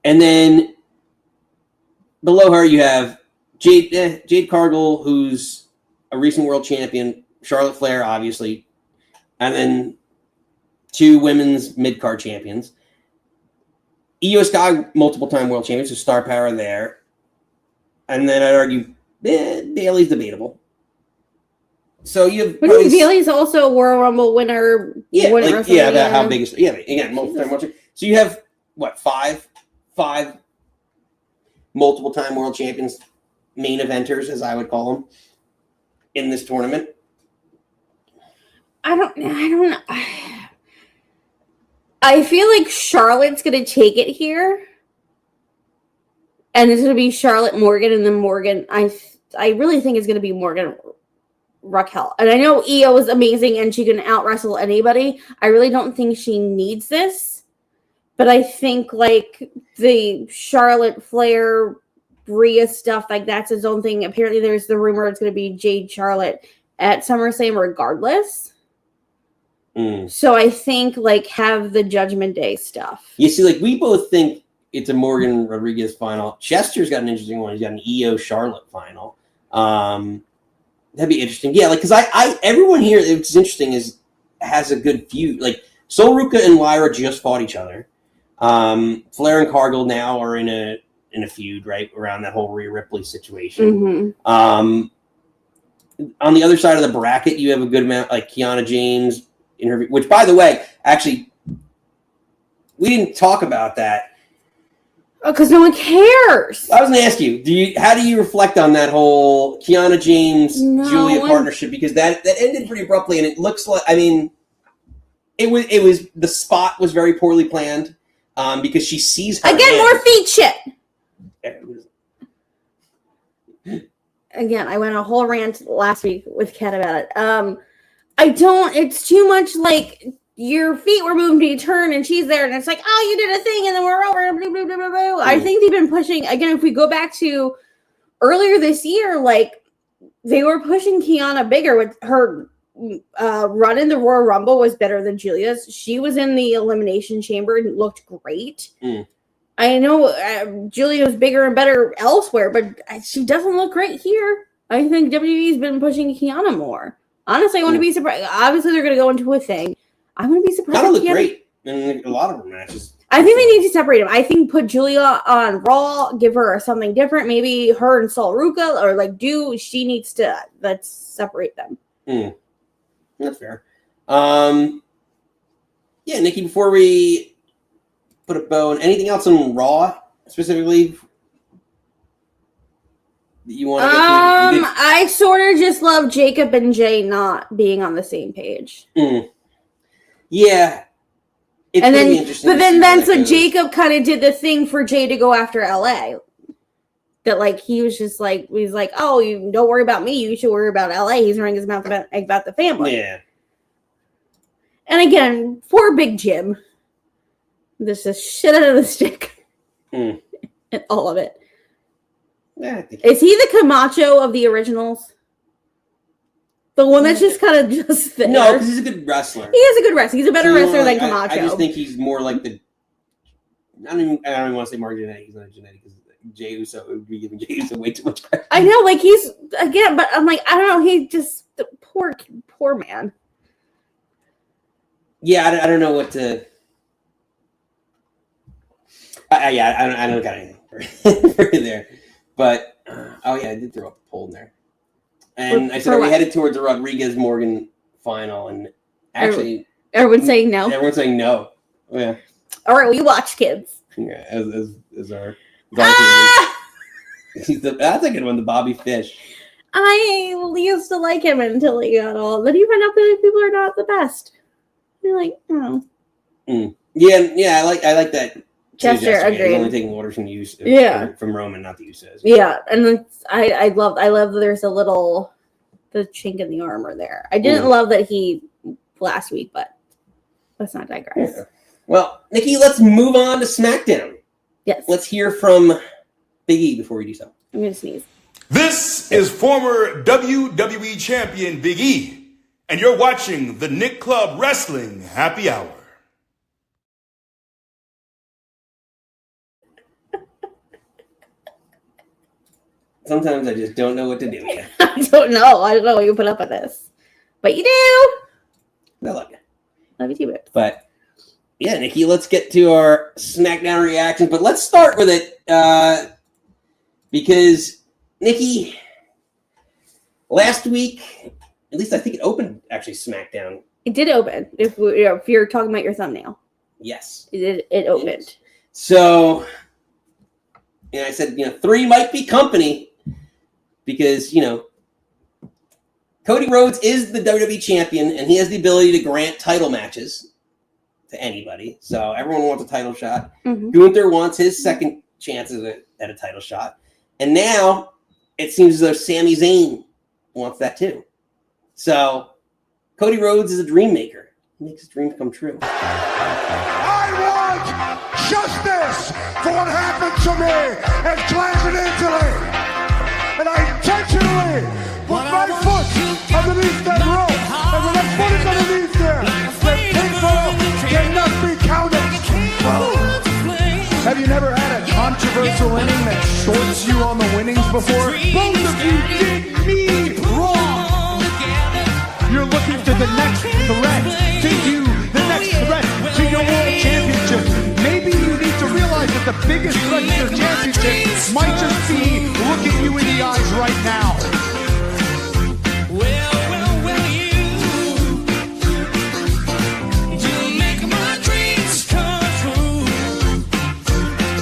and then below her you have Jade Cargill, who's a recent world champion, Charlotte Flair, obviously, and then 2 women's mid-card champions. Io Sky, multiple-time world champion, so star power there, and then I'd argue Bayley's debatable. So you have Bayley's also a Royal Rumble winner. About how big is again multiple-time world champion. So you have what five multiple-time world champions, main eventers as I would call them, in this tournament. I don't know. I feel like Charlotte's gonna take it here, and it's gonna be Charlotte Morgan, and then Morgan. I really think it's gonna be Morgan. Raquel. And I know Io is amazing and she can out-wrestle anybody. I really don't think she needs this. But I think like the Charlotte Flair Rhea stuff, like that's his own thing. Apparently there's the rumor it's going to be Jade Charlotte at SummerSlam regardless. So I think like have the Judgment Day stuff. You see, like we both think it's a Morgan Rodriguez final. Chester's got an interesting one. He's got an Io Charlotte final. That'd be interesting. Yeah, like because I everyone here, it's interesting is has a good feud. Like Sol Ruka and Lyra just fought each other. Flair and Cargill now are in a feud right around that whole Rhea Ripley situation. On the other side of the bracket, you have a good amount like Kiana James in her, which by the way, actually, we didn't talk about that. Because no one cares. I was going to ask you, how do you reflect on that whole Kiana James Julia partnership? Because that ended pretty abruptly, and it looks like it was the spot was very poorly planned because she sees her again more feet shit. Again, I went on a whole rant last week with Kat about it. It's too much like your feet were moving to turn and she's there and it's like, oh, you did a thing and then we're over. Blah, blah, blah, blah, blah. I think they've been pushing, again, if we go back to earlier this year, like they were pushing Kiana bigger with her run in the Royal Rumble was better than Julia's. She was in the Elimination Chamber and looked great. I know Julia was bigger and better elsewhere, but she doesn't look great here. I think WWE's been pushing Kiana more. Honestly, I want to be surprised. Obviously, they're going to go into a thing. I'm going to be surprised. Kiana looked great in a lot of her matches. I think they need to separate them. I think put Julia on Raw, give her something different. Maybe her and Sol Ruka, or like she needs to, let's separate them. That's fair. Yeah, Nikki, before we put a bow on anything else on Raw specifically that you want to get to? I sort of just love Jacob and Jay not being on the same page. Yeah. And then so Jacob kind of did the thing for Jay to go after LA. That like he was just like oh, you don't worry about me, you should worry about LA. He's running his mouth about the family. Yeah. And again, poor Big Jim. This is shit out of the stick. And all of it. Yeah, I think is he the Camacho of the originals? The one that's just kind of just there? No, because he's a good wrestler. He is a good wrestler. He's a better wrestler than Camacho. I just think he's more like the. I don't even want to say Mark Jannetty. He's not Jannetty because Jey Uso would be giving Jey Uso way too much credit. I know, like he's again, but I'm like, I don't know. He just the poor man. Yeah, I don't know what to. I don't got anything for there, but oh yeah, I did throw up a poll in there. And I said, are we headed towards the Rodriguez Morgan final? And actually, everyone's saying no. Everyone's saying no. Oh, yeah. All right, we watch kids. Yeah, as our. That's a good one, the Bobby Fish. I used to like him until he got old. Then you find out that people are not the best. You're like, oh. Yeah, I like that. Gesture, agreed. He's only taking orders from you. From Roman, not the Usos. Yeah, and I love that there's the chink in the armor there. I didn't love that he last week, but let's not digress. Yeah. Well, Nikki, let's move on to SmackDown. Yes. Let's hear from Big E before we do so. I'm gonna sneeze. This is former WWE champion Big E, and you're watching the Nick Club Wrestling Happy Hour. Sometimes I just don't know what to do. I don't know why you put up with this, but you do. I love you. Love you too, babe. But yeah, Nikki, let's get to our SmackDown reactions. But let's start with it because Nikki, last week, at least I think it opened actually SmackDown. It did open. If you're talking about your thumbnail, yes, it opened. Yes. So, I said 3 might be company. Because, Cody Rhodes is the WWE champion, and he has the ability to grant title matches to anybody. So everyone wants a title shot. Gunther wants his second chance at a title shot. And now it seems as though Sami Zayn wants that too. So Cody Rhodes is a dream maker. He makes his dreams come true. I want justice for what happened to me in class in Italy. And I intentionally put my foot underneath that rope. And when that foot is underneath there, the pinfall cannot be counted. Have you never had a controversial inning that shorts you on the winnings before? Both of you did me wrong. You're looking to the next threat, the next threat to your world championship. Maybe you need to realize that the biggest threat to your championship might just be looking you in the eyes right now. You make my dreams come true.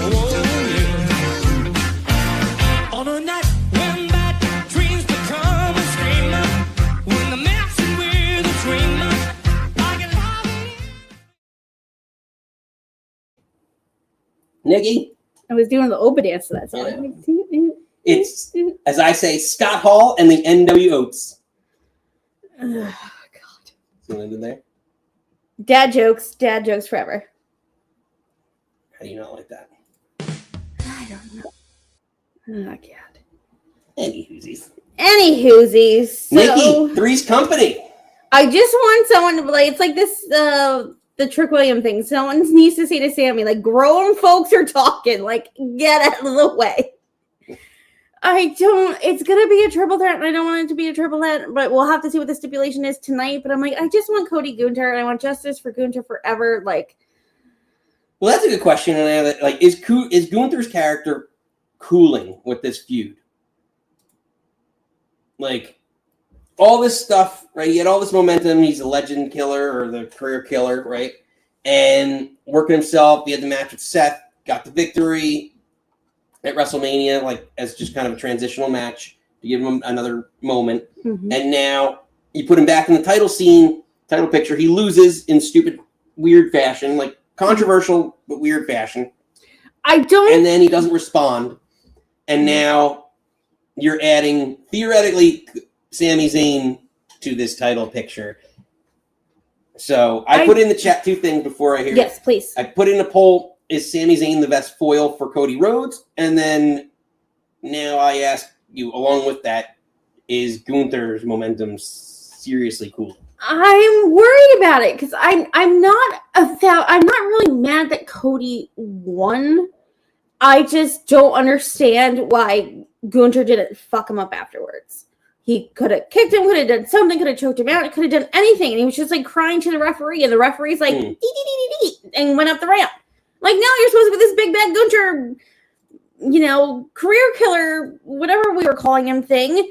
Oh, yeah. On a night when bad dreams become a screamer, when the messing with a dreamer, I can have Nikki? I was doing the open dance to that song. Yeah. It's, as I say, Scott Hall and the NW Oats. Oh, God. See what I did there? Dad jokes forever. How do you not like that? I don't know. Oh, God. Any hoosies. So, Nikki, Three's Company. I just want someone to like. It's like this. The Trick William thing. Someone needs to say to Sammy, like, grown folks are talking. Like, get out of the way. It's going to be a triple threat, and I don't want it to be a triple threat, but we'll have to see what the stipulation is tonight. But I'm like, I just want Cody Gunther, and I want justice for Gunther forever. Like, well, that's a good question. And I have like, is Gunther's character cooling with this feud? Like, all this stuff, right? He had all this momentum. He's a legend killer or the career killer, right? And working himself. He had the match with Seth, got the victory at WrestleMania, like as just kind of a transitional match to give him another moment. Mm-hmm. And now you put him back in the title scene, title picture. He loses in stupid, weird fashion, like controversial but weird fashion. And then he doesn't respond. And now you're adding, theoretically, Sami Zayn to this title picture. So I put in the chat 2 things before I hear. Yes, please. I put in a poll, is Sami Zayn the best foil for Cody Rhodes? And then now I ask you, along with that, is Gunther's momentum seriously cool? I'm worried about it because I'm not really mad that Cody won. I just don't understand why Gunther didn't fuck him up afterwards. He could have kicked him, could have done something, could have choked him out, could have done anything. And he was just like crying to the referee. And the referee's like, dee, dee, dee, dee, dee, and went up the ramp. Like, no, you're supposed to be this big bad Gunther, career killer, whatever we were calling him thing.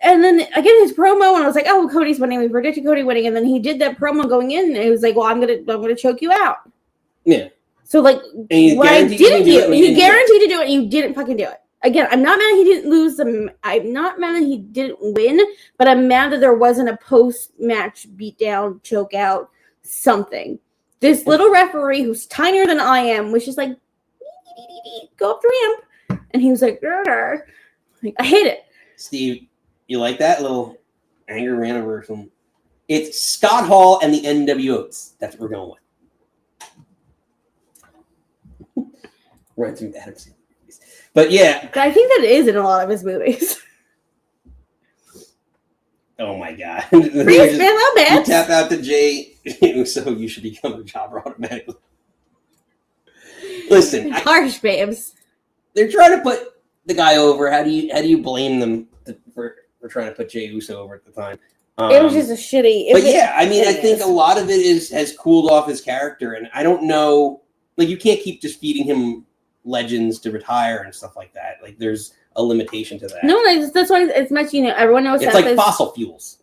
And then again, his promo, and I was like, oh, Cody's winning. We predicted Cody winning. And then he did that promo going in, and it was like, well, I'm gonna choke you out. Yeah. So like, why didn't you? You guaranteed to do it, and you didn't fucking do it. Again, I'm not mad that he didn't lose. I'm not mad that he didn't win, but I'm mad that there wasn't a post-match beatdown, choke out, something. This little referee who's tinier than I am was just like, go up the ramp. And he was like, I hate it. Steve, you like that little anger rant over some? It's Scott Hall and the NWOs. That's what we're going with. Run through that. But yeah. I think that is in a lot of his movies. Oh my God. Please, man, no bad. Tap out to Jay, so you should become a jobber automatically. Listen. Harsh, babes. They're trying to put the guy over. How do you blame them for trying to put Jey Uso over at the time? It was just a shitty. I think a lot of it has cooled off his character, and I don't know. Like, you can't keep just feeding him legends to retire and stuff like that. Like, there's a limitation to that. No, that's why it's much. Everyone knows it's Seth like fossil fuels.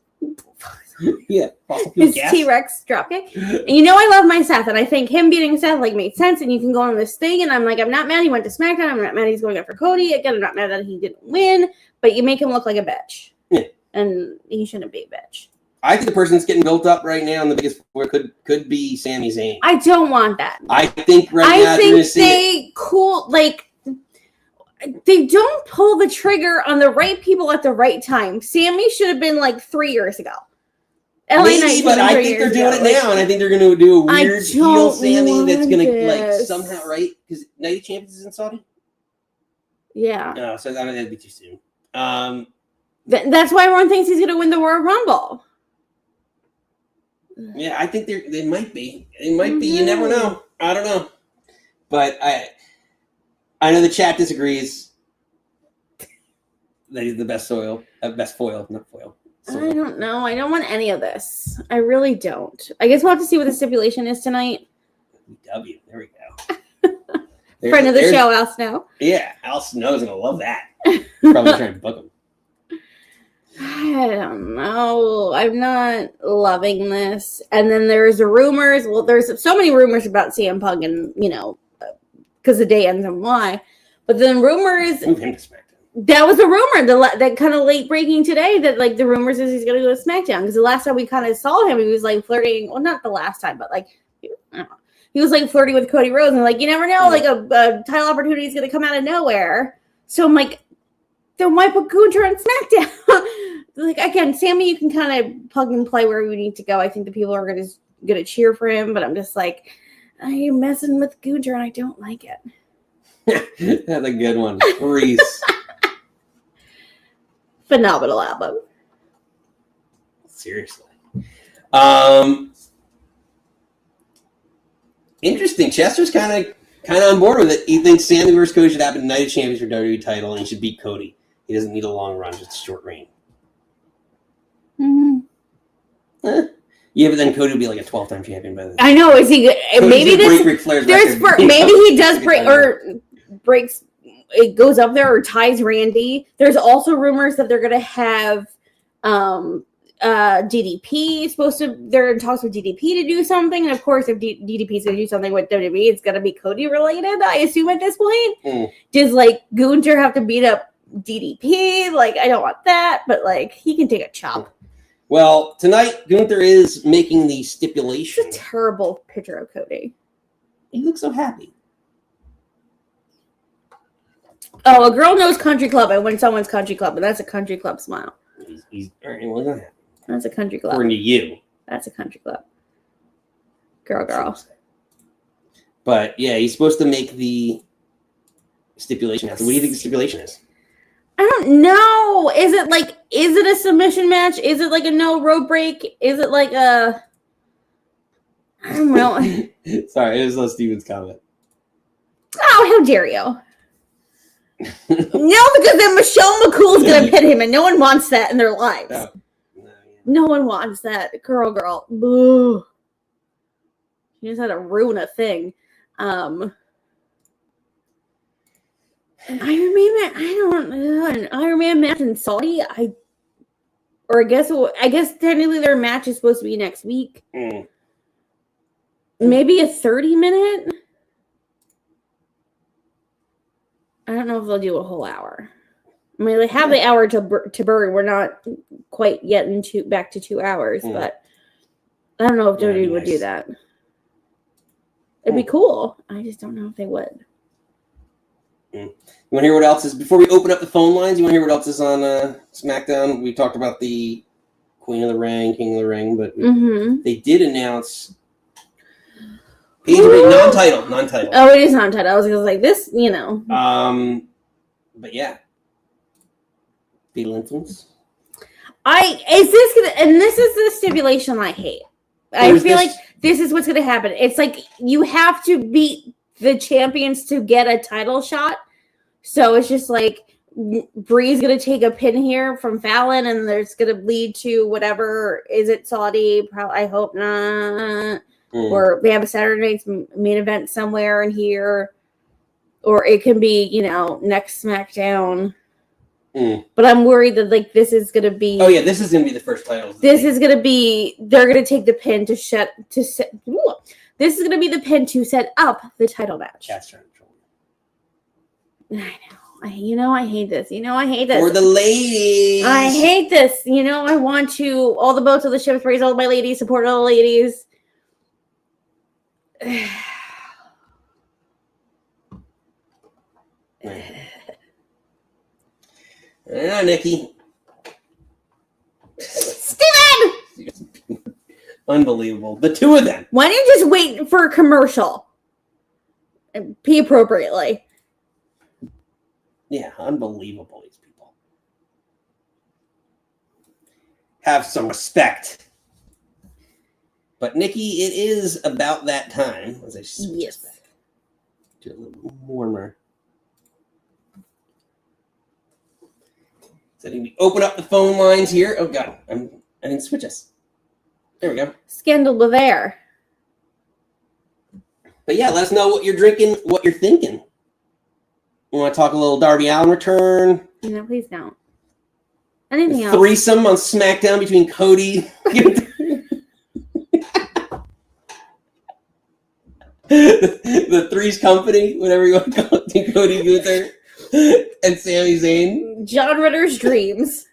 Yeah, fossil fuel his gas. T-Rex dropkick. And I love my Seth, and I think him beating Seth made sense. And you can go on this thing, and I'm like, I'm not mad he went to SmackDown. I'm not mad he's going after Cody. Again, I'm not mad that he didn't win, but you make him look like a bitch. Yeah. And he shouldn't be a bitch. I think the person that's getting built up right now, and the biggest four could be Sami Zayn. I don't want that. I think now they don't pull the trigger on the right people at the right time. Sammy should have been like 3 years ago. Maybe, but I think they're doing it now, and I think they're going to do a weird heel Sammy that's going to somehow, right? Because Night of Champions is in Saudi. Yeah. No, so that'd be too soon. That's why everyone thinks he's going to win the Royal Rumble. Yeah, I think they might be. It might be. You never know. I don't know. But I know the chat disagrees that he's the best foil, not foil. I don't know. I don't want any of this. I really don't. I guess we'll have to see what the stipulation is tonight. W. There we go. Friend of the show, Al Snow. Yeah, Al Snow's going to love that. Probably trying to book him. I don't know. I'm not loving this. And then there's rumors. Well, there's so many rumors about CM Punk and, because the day ends and why. But then rumors. Move him to SmackDown. That was a rumor that kind of late breaking today that the rumors is he's going to go to SmackDown. Because the last time we kind of saw him, he was flirting. Well, not the last time, but I don't know. He was flirting with Cody Rhodes. And you never know, a title opportunity is going to come out of nowhere. So I'm like, then why put Gunther on SmackDown? Again, Sammy, you can kind of plug and play where we need to go. I think the people are going to cheer for him, but I'm just you're messing with Gunther, and I don't like it. That's a good one. Reese. Phenomenal album. Seriously. Interesting. Chester's kind of on board with it. He thinks Sammy versus Cody should happen Night of Champions for WWE title, and he should beat Cody. He doesn't need a long run, just a short reign. Yeah, but then Cody would be like a 12-time champion by then. I know. Is he? Maybe this. Break Ric Flair's There's record. maybe he does break or breaks. It goes up there or ties Randy. There's also rumors that they're gonna have DDP supposed to. They're in talks with DDP to do something, and of course, if DDP is gonna do something with WWE, it's gonna be Cody related. I assume at this point. Does like Gunther have to beat up DDP? Like, I don't want that, but like he can take a chop. Well, tonight Gunther is making the stipulation. It's a terrible picture of Cody. He looks so happy. Oh, a girl knows country club and when someone's country club, and that's a country club smile. He's all right, well, not happy. That's a country club. According to you. That's a country club. Girl. But yeah, he's supposed to make the stipulation. What do you think the stipulation is? I don't know. Is it a submission match? Is it like a no rope break? Is it like a... I don't know. Sorry, it was Steven's comment. Oh, how dare you. No, because then Michelle McCool's going to pin him, and no one wants that in their lives. No one wants that. Girl. Boo. You just had to ruin a thing. An Iron Man match? I don't know. An Iron Man match in Saudi? I guess technically their match is supposed to be next week. Maybe a 30-minute? I don't know if they'll do a whole hour. I mean, they have the hour to burn. We're not quite yet back to 2 hours, but I don't know if WWE would do that. It'd be cool. I just don't know if they would. You want to hear what else is? Before we open up the phone lines, you want to hear what else is on SmackDown? We talked about the Queen of the Ring, King of the Ring, but they did announce non-title. Oh, it is non-title. I was like, this, you know. But yeah. Fatal Influence. This is the stipulation I hate. I feel like this is what's going to happen. It's like you have to beat the champions to get a title shot. So it's just like Bree's going to take a pin here from Fallon, and there's going to lead to whatever. Is it Saudi? Probably, I hope not. Or they have a Saturday night's main event somewhere in here. Or it can be, next SmackDown. But I'm worried that this is going to be. Oh yeah, this is going to be the first title. This is going to be. They're going to take the pin to set. This is going to be the pin to set up the title match. That's right. I know. I hate this. I hate this. For the ladies. I hate this. I want to all the boats of the ship raise all my ladies, support all the ladies. Nikki. Steven! Unbelievable. The two of them. Why don't you just wait for a commercial? And pee appropriately. Yeah, unbelievable, these people. Have some respect. But Nikki, it is about that time. As I switch this back to a little warmer. So we open up the phone lines here. Oh God, I didn't switch us. There we go. Scandal with air. But yeah, let us know what you're drinking, what you're thinking. You want to talk a little Darby Allin return? No, please don't. Anything else? Threesome on SmackDown between Cody. the Three's Company, whatever you want to call it, Cody, Gunther, and Sami Zayn. John Ritter's dreams.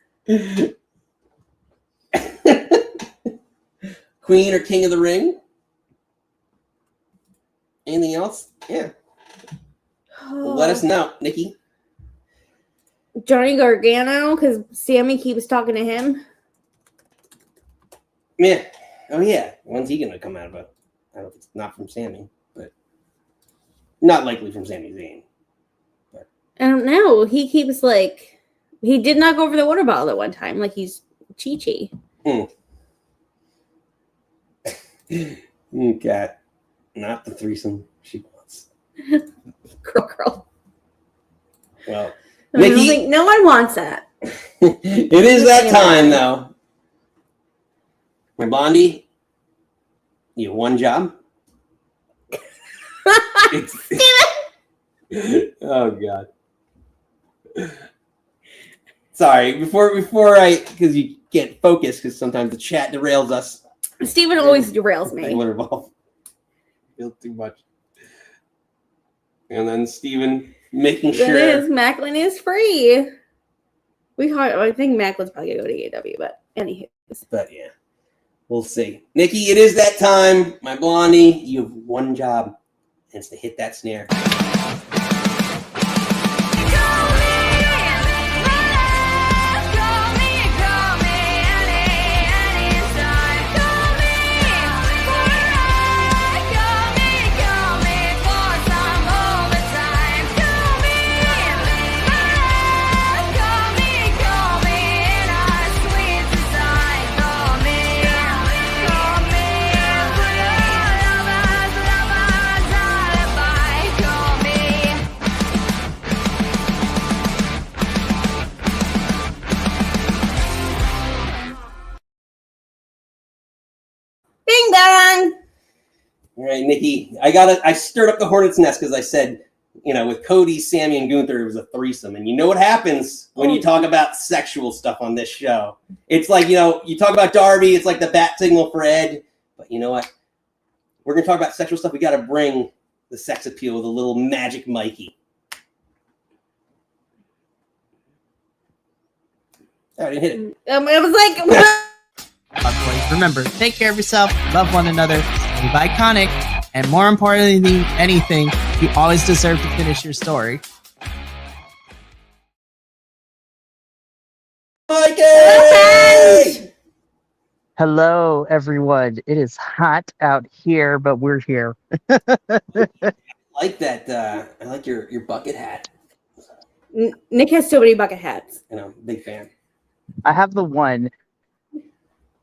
Queen or King of the Ring? Anything else? Yeah. Let us know, Nikki. Johnny Gargano, because Sammy keeps talking to him. Yeah. Oh, yeah. When's he going to come out about? I don't know if it's not from Sammy, but not likely from Sami Zayn. But I don't know. He keeps he did not go over the water bottle at one time. Like he's Chi-Chi. Cat, not the threesome she wants. Girl. Well, I don't Nikki, think no one wants that. it is that time though. My Blondie, you have one job. Oh God. Sorry, before I, because you can't focus because sometimes the chat derails us. Steven always derails me. Feel too much. And then Steven making It sure. is. Macklin is free. I think Macklin's probably going to go to AEW, but anywho. But yeah, we'll see. Nikki, it is that time. My Blondie, you have one job, and it's to hit that snare. Bing bang! All right, Nikki, I stirred up the hornet's nest because I said, with Cody, Sami, and Gunther, it was a threesome. And you know what happens when you talk about sexual stuff on this show? It's like, you talk about Darby, it's like the bat signal for Ed. But you know what? We're going to talk about sexual stuff. We got to bring the sex appeal with a little magic Mikey. I didn't hit it. It was like... Remember, take care of yourself, love one another, be iconic, and more importantly than anything, you always deserve to finish your story. Mikey! Hello, everyone. It is hot out here, but we're here. I like that. I like your bucket hat. Nick has so many bucket hats. Big fan. I have the one,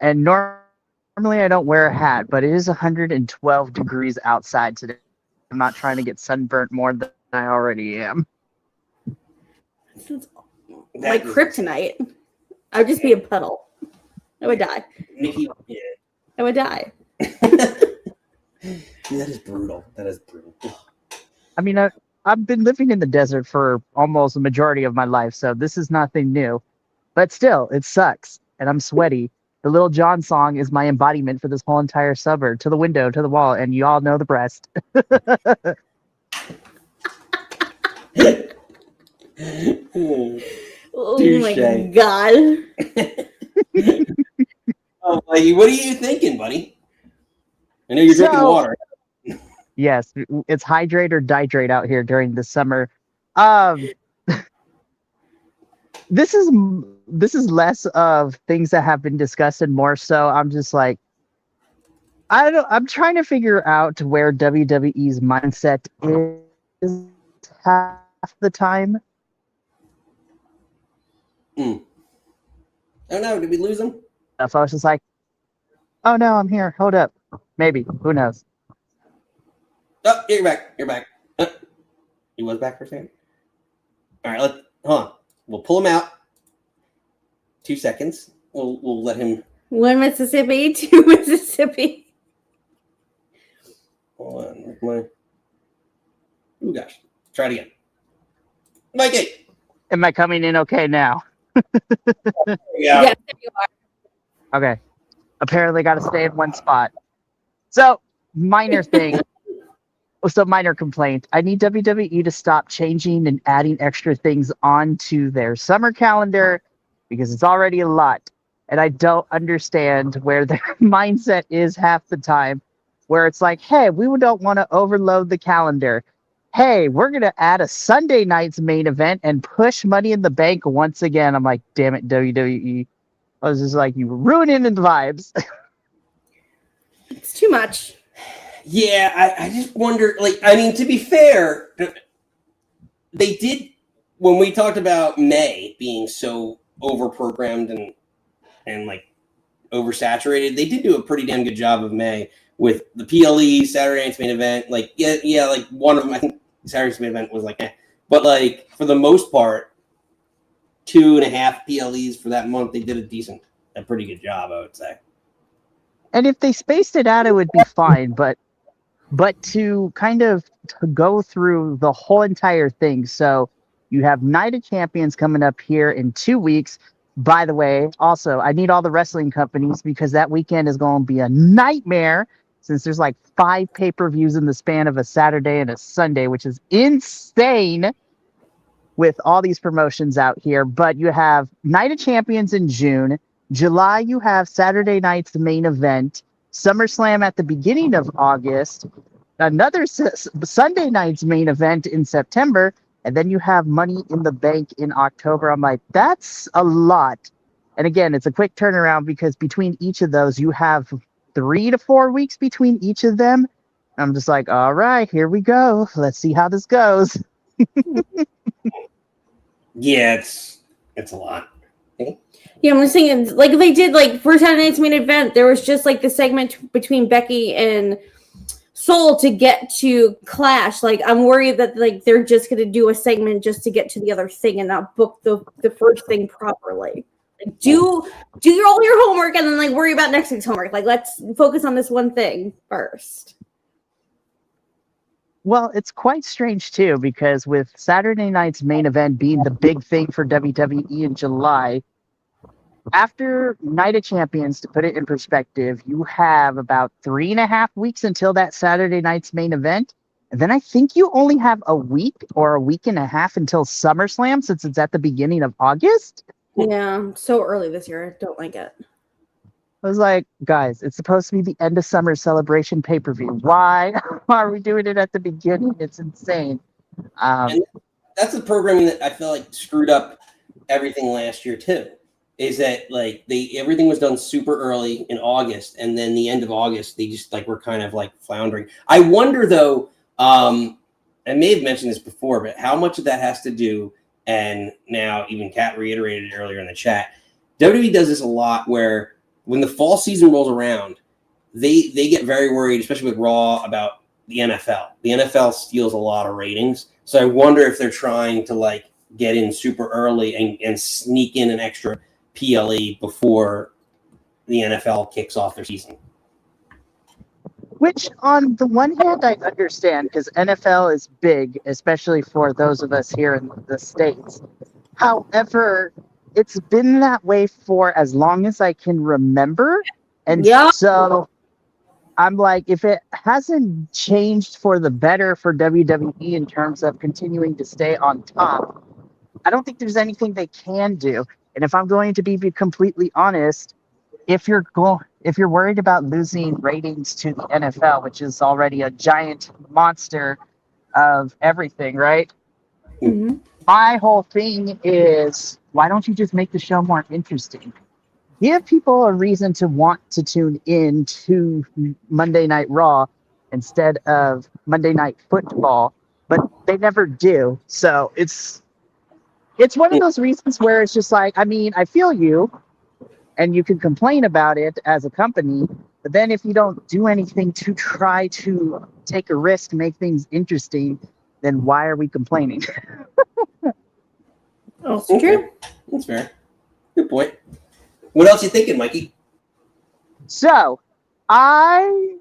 and normally I don't wear a hat, but it is 112 degrees outside today. I'm not trying to get sunburnt more than I already am. Like kryptonite. I would just be a puddle. I would die. Nikki, yeah. I would die. That is brutal. I mean, I've been living in the desert for almost the majority of my life, so this is nothing new. But still, it sucks, and I'm sweaty. The Little John song is my embodiment for this whole entire suburb, to the window, to the wall, and you all know the rest. Oh Touche. my God. Oh, buddy, what are you thinking, buddy? I know you're drinking water. Yes, it's hydrate or dihydrate out here during the summer. This is less of things that have been discussed and more so I'm just like, I'm trying to figure out where WWE's mindset is half the time. I don't know. Did we lose him? So I was just like, oh no, I'm here. Hold up. Maybe. Who knows? Oh, you're back. You're back. He was back for a second. All right, hold on. We'll pull him out. 2 seconds. We'll let him. 1 Mississippi, 2 Mississippi. Hold on. Where's my... Oh gosh. Try it again. Mikey. Am I coming in okay now? Yeah. Yes, there you are. Okay. Apparently got to stay in one spot. So, minor thing. So, minor complaint. I need WWE to stop changing and adding extra things onto their summer calendar because it's already a lot. And I don't understand where their mindset is half the time, where it's like, hey, we don't want to overload the calendar. Hey, we're going to add a Sunday night's main event and push Money in the Bank once again. I'm like, damn it, WWE. I was just like, you were ruining the vibes. It's too much. Yeah, I just wonder, to be fair, they did, when we talked about May being so overprogrammed and oversaturated, they did do a pretty damn good job of May with the PLE Saturday night's main event. Like like one of them. I think Saturday's main event was like, but like for the most part, 2.5 PLEs for that month. They did a pretty good job, I would say. And if they spaced it out, it would be fine. But to kind of to go through the whole entire thing, so you have Night of Champions coming up here in 2 weeks. By the way, also, I need all the wrestling companies because that weekend is going to be a nightmare since there's like 5 pay-per-views in the span of a Saturday and a Sunday, which is insane with all these promotions out here. But you have Night of Champions in June. July, you have Saturday night's main event, SummerSlam at the beginning of August, another Sunday night's main event in September, and then you have Money in the Bank in October. I'm like, that's a lot. And again, it's a quick turnaround because between each of those, you have 3 to 4 weeks between each of them. I'm just like, all right, here we go. Let's see how this goes. Yeah, it's a lot. Yeah, I'm just thinking, like they did, like for Saturday night's main event, there was just like the segment between Becky and Soul to get to Clash. Like I'm worried that like they're just gonna do a segment just to get to the other thing and not book the first thing properly. Like, do all your homework and then like worry about next week's homework. Like let's focus on this one thing first. Well, it's quite strange too, because with Saturday night's main event being the big thing for WWE in July, after Night of Champions, to put it in perspective, you have about 3.5 weeks until that Saturday night's main event. And then I think you only have a week or a week and a half until SummerSlam, since it's at the beginning of August. Yeah, so early this year. I don't like it. I was like, guys, it's supposed to be the end of summer celebration pay-per-view. Why are we doing it at the beginning? It's insane. And that's the programming that I feel like screwed up everything last year too. Is that like everything was done super early in August, and then the end of August they just like were kind of like floundering. I wonder though, I may have mentioned this before, but how much of that has to do, and now even Kat reiterated it earlier in the chat, WWE does this a lot where when the fall season rolls around, they get very worried, especially with Raw, about the NFL. The NFL steals a lot of ratings. So I wonder if they're trying to like get in super early and sneak in an extra PLE before the NFL kicks off their season. Which, on the one hand, I understand because NFL is big, especially for those of us here in the States. However, it's been that way for as long as I can remember. And so I'm like, if it hasn't changed for the better for WWE in terms of continuing to stay on top, I don't think there's anything they can do. And if I'm going to be completely honest, if you're worried about losing ratings to the NFL, which is already a giant monster of everything, right? Mm-hmm. My whole thing is, why don't you just make the show more interesting? Give people a reason to want to tune in to Monday Night Raw instead of Monday Night Football, but they never do. So it's one of those reasons where it's just like, I mean, I feel you, and you can complain about it as a company, but then if you don't do anything to try to take a risk, make things interesting, then why are we complaining? That's true. That's fair. Good point. What else you thinking, Mikey? So, I'm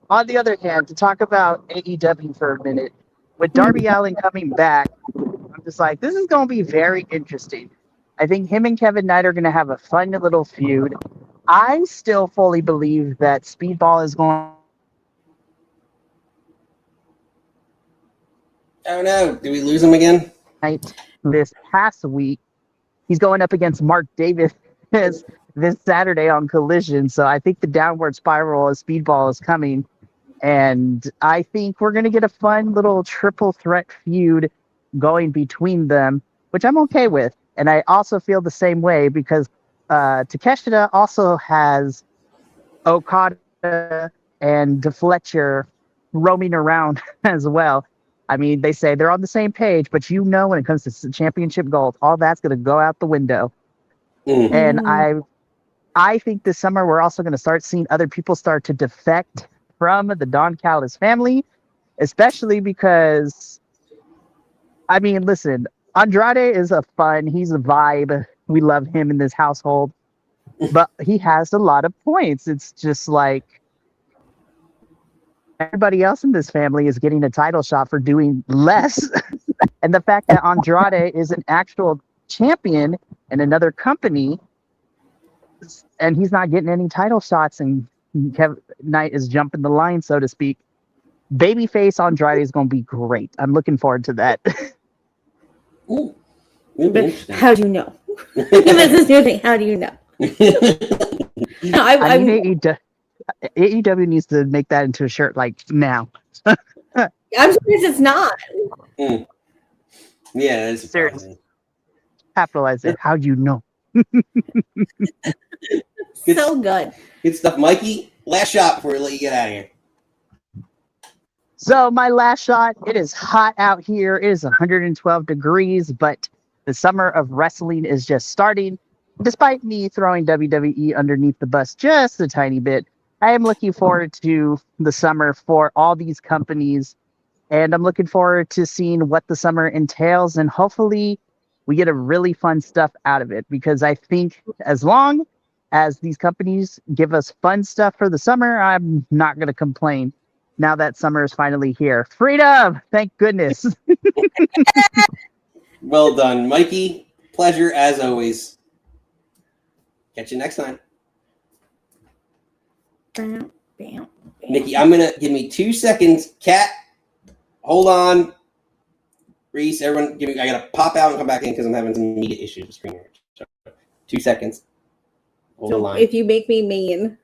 on the other hand, to talk about AEW for a minute, with Darby Allin coming back, I'm just like, this is going to be very interesting. I think him and Kevin Knight are going to have a fun little feud. I still fully believe that Speedball is going. Oh no, did we lose him again? This past week, he's going up against Mark Davis this Saturday on Collision. So I think the downward spiral of Speedball is coming. And I think we're going to get a fun little triple threat feud going between them, which I'm okay with. And I also feel the same way because Takeshita also has Okada and Fletcher roaming around as well. I mean, they say they're on the same page, but you know when it comes to championship goals, all that's going to go out the window. Mm-hmm. And I think this summer we're also going to start seeing other people start to defect from the Don Callis family, especially because, I mean, listen, Andrade is he's a vibe. We love him in this household, but he has a lot of points. It's just like everybody else in this family is getting a title shot for doing less. And the fact that Andrade is an actual champion in another company and he's not getting any title shots and Kevin Knight is jumping the line, so to speak. Babyface Andrade is going to be great. I'm looking forward to that. Ooh. But how do you know? This is new thing. How do you know? No, I mean, AEW needs to make that into a shirt like now. I'm surprised it's not. Mm. Yeah, it's Seriously. Capitalize it. How do you know? So good. Good stuff. Mikey, last shot before we let you get out of here. So my last shot, it is hot out here. It is 112 degrees, but the summer of wrestling is just starting. Despite me throwing WWE underneath the bus just a tiny bit, I am looking forward to the summer for all these companies, and I'm looking forward to seeing what the summer entails, and hopefully we get a really fun stuff out of it, because I think as long as these companies give us fun stuff for the summer, I'm not going to complain. Now that summer is finally here. Freedom! Thank goodness. Well done, Mikey. Pleasure as always. Catch you next time. Bam, bam, bam. Nikki, I'm going to give me 2 seconds. Kat, hold on. Reese, everyone, I got to pop out and come back in because I'm having some media issues with screen reach. So, 2 seconds. Hold the So line. if you make me mean.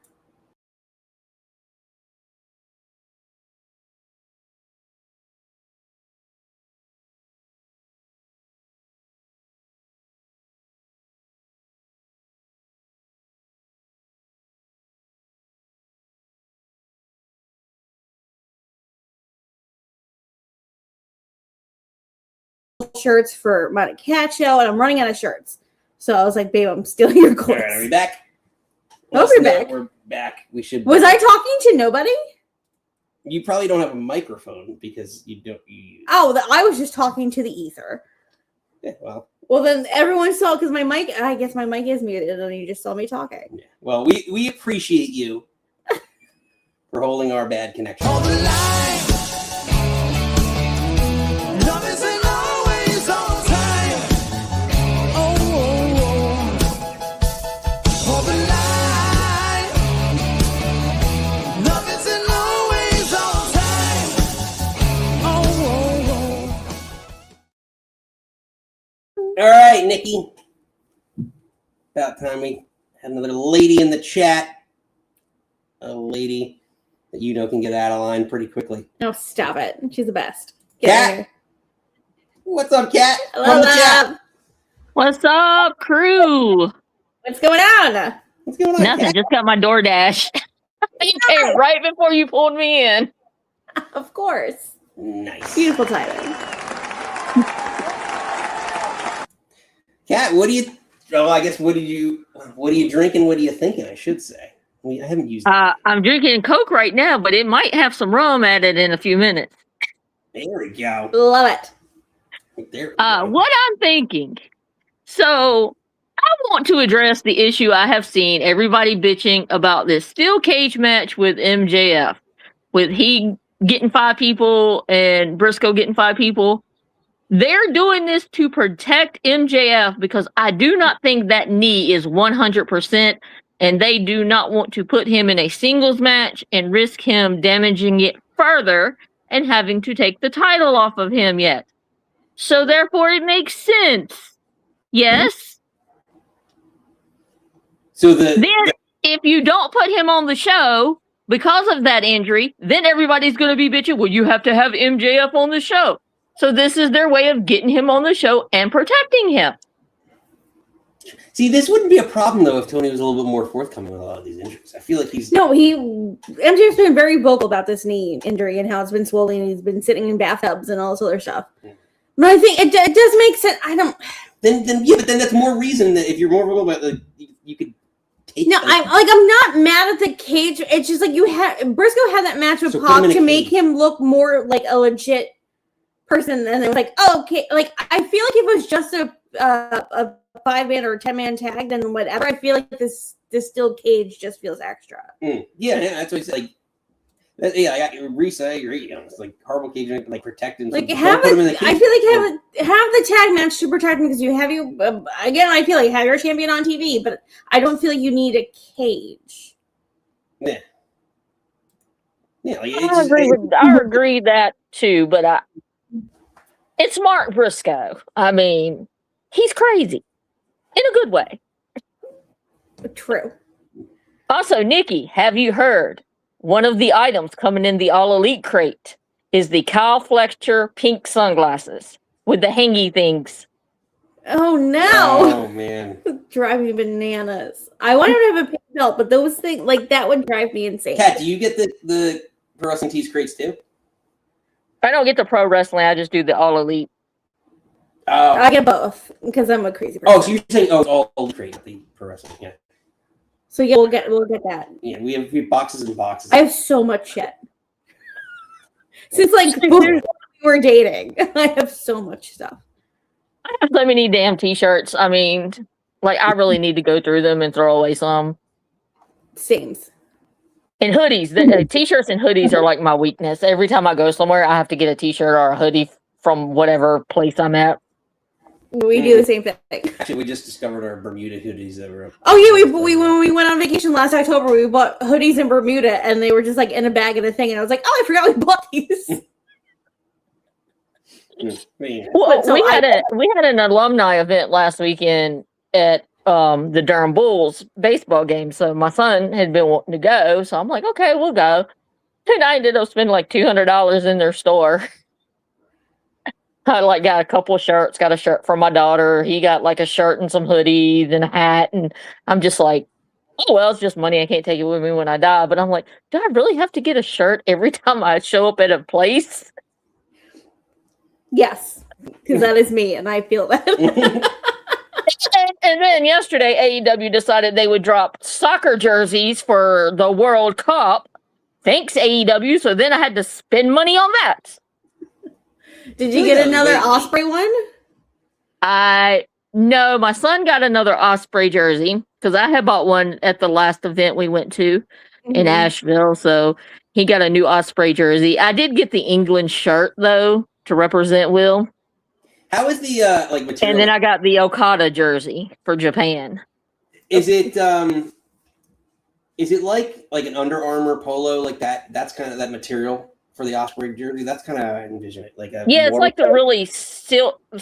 Shirts for my cat show, and I'm running out of shirts. So I was like, babe, I'm stealing your All clothes. right, are we back? Hope you're back. We're back. We should. Was I talking to nobody? You probably don't have a microphone because you don't. Oh, I was just talking to the ether. Yeah, well. Well, then everyone saw, because my mic, I guess my mic is muted, and you just saw me talking. Yeah. Well, we appreciate you for holding our bad connection. Hold the line. Love isn't always on time. Oh, oh, oh. Hold the line. Love isn't always on time. Oh, oh, oh. All right, Nikki. About time we had another lady in the chat. A lady that you know can get out of line pretty quickly. No, stop it. She's the best. Get out of Kat, here. what's up, Kat? Hello, From the chat. love. What's up, crew? What's going on? What's going on, Nothing. Kat? Just got my DoorDash. You came right before you pulled me in. Of course. Nice. Beautiful timing. Kat, what do you? Oh, I guess what are you drinking? What are you thinking? I should say. I haven't used. I'm drinking Coke right now, but it might have some rum added in a few minutes. There we go. Love it. There we go. What I'm thinking. So I want to address the issue I have seen everybody bitching about this steel cage match with MJF, with he getting 5 people and Briscoe getting 5 people. They're doing this to protect MJF because I do not think that knee is 100%, and they do not want to put him in a singles match and risk him damaging it further and having to take the title off of him yet. So therefore it makes sense. Yes. So Then if you don't put him on the show because of that injury, then everybody's going to be bitching, well, you have to have MJF on the show. So this is their way of getting him on the show and protecting him. see, this wouldn't be a problem though if Tony was a little bit more forthcoming with a lot of these injuries. I feel like he's No, MJF's been very vocal about this knee injury and how it's been swollen, and he's been sitting in bathtubs and all this other stuff. But I think it does make sense. I don't. Then yeah, but then that's more reason that if you're more vocal about you could cage. No, I'm not mad at the cage. It's just like Briscoe had that match with So put him Pac in a to make cage. him look more like a legit person, and it was like, oh, okay. Like I feel like if it was just a 5-man or a 10-man tag, then whatever. I feel like this steel cage just feels extra. Yeah, that's what I said. Reese, I agree. You know, it's like horrible cage, like protect him. Like Don't have put him in it. the cage. I feel like have the tag match to protect him because you have again. I feel like have your champion on TV, but I don't feel like you need a cage. Yeah. Yeah, like, I agree that too, but it's Mark Briscoe. I mean, he's crazy in a good way. True. Also, Nikki, have you heard? One of the items coming in the All Elite crate is the Kyle Fletcher pink sunglasses with the hangy things. Oh no! Oh man, drive me bananas. I want him to have a pink belt, but those things like that would drive me insane. Kat, do you get the Pro Wrestling Tees crates too? I don't get the pro wrestling. I just do the All Elite. Oh, I get both because I'm a crazy person. oh, so you're saying all crate the Pro Wrestling? Yeah, So yeah, we'll get that. yeah. We have boxes and boxes. I have so much shit. Since like before we were dating, I have so much stuff. I have so many damn t-shirts. I mean, like I really need to go through them and throw away some. Sames. And hoodies. The t-shirts and hoodies are like my weakness. Every time I go somewhere, I have to get a t-shirt or a hoodie from whatever place I'm at. We do the same thing. Actually, we just discovered our Bermuda hoodies that were. Oh yeah, we when we went on vacation last October, we bought hoodies in Bermuda, and they were just like in a bag and a thing, and I was like, oh, I forgot we bought these. Well, So we had an alumni event last weekend at the Durham Bulls baseball game. So my son had been wanting to go, so I'm like, okay, we'll go. And I ended up spending like $200 in their store. I like got a couple of shirts, got a shirt for my daughter. He got like a shirt and some hoodies and a hat. And I'm just like, oh, well, it's just money. I can't take it with me when I die. But I'm like, do I really have to get a shirt every time I show up at a place? Yes, because that is me, and I feel that. And then yesterday, AEW decided they would drop soccer jerseys for the World Cup. Thanks, AEW. So then I had to spend money on that. Did you get another Osprey one? No, my son got another Osprey jersey because I had bought one at the last event we went to in Asheville. So he got a new Osprey jersey. I did get the England shirt though to represent Will. How is the like material? And then I got the Okada jersey for Japan. Is it like an Under Armour polo like that? That's kind of that material for the Osprey jersey. That's kind of how I envision it. Like it's like the really it's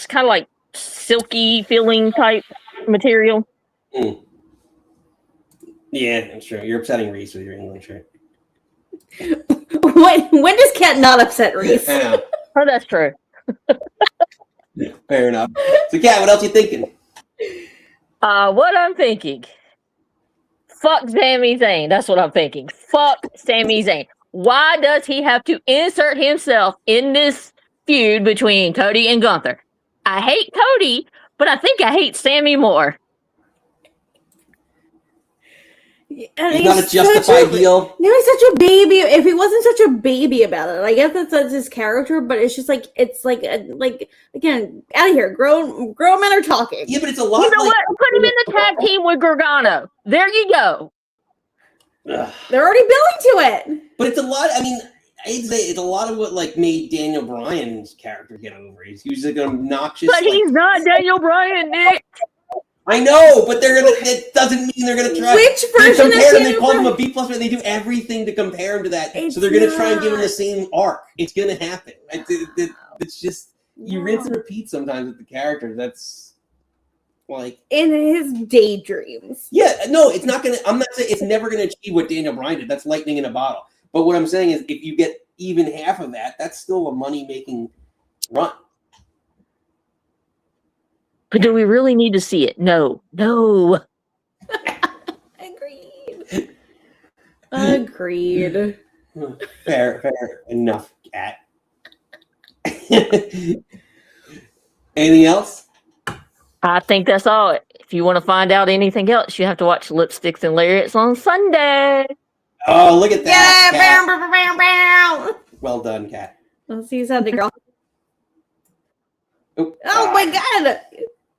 kind of like silky feeling type material. Yeah, I'm sure you're upsetting Reese with your England shirt. When does Kat not upset Reese? I know. Oh, that's true. Fair enough. So, Kat, what else you thinking? What I'm thinking. Fuck Sami Zayn. That's what I'm thinking. Fuck Sami Zayn. Why does he have to insert himself in this feud between Cody and Gunther? I hate Cody, but I think I hate Sami more. He's not a justified heel. No, he's such a baby. If he wasn't such a baby about it, I guess that's his character. But it's just like again, out of here. Grown men are talking. Yeah, but it's a lot. You know what? Put him in the tag team with Gargano. There you go. They're already building to it. But it's a lot. I mean, I'd say it's a lot of what like made Daniel Bryan's character get over. He's usually like obnoxious. But he's not Daniel Bryan, Nick. I know, but they're gonna. It doesn't mean they're gonna try. Which version they of compare him, Daniel they call him a Bryan? B+, but they do everything to compare him to that. It's so they're gonna try and give him not. the same arc. It's gonna happen. It's just you rinse and repeat sometimes with the characters. That's like In his daydreams. yeah, no, it's not gonna. I'm not saying it's never gonna achieve what Daniel Bryan did. That's lightning in a bottle. But what I'm saying is, if you get even half of that, that's still a money making run. But do we really need to see it? No. Agreed. Fair enough, Kat. Anything else? I think that's all. if you want to find out anything else, you have to watch Lipsticks and Lariats on Sunday. Oh, look at that. Yeah, Kat. bow, bow, bow, bow. Well done, Kat. Let's see something, girl. Oh, My God.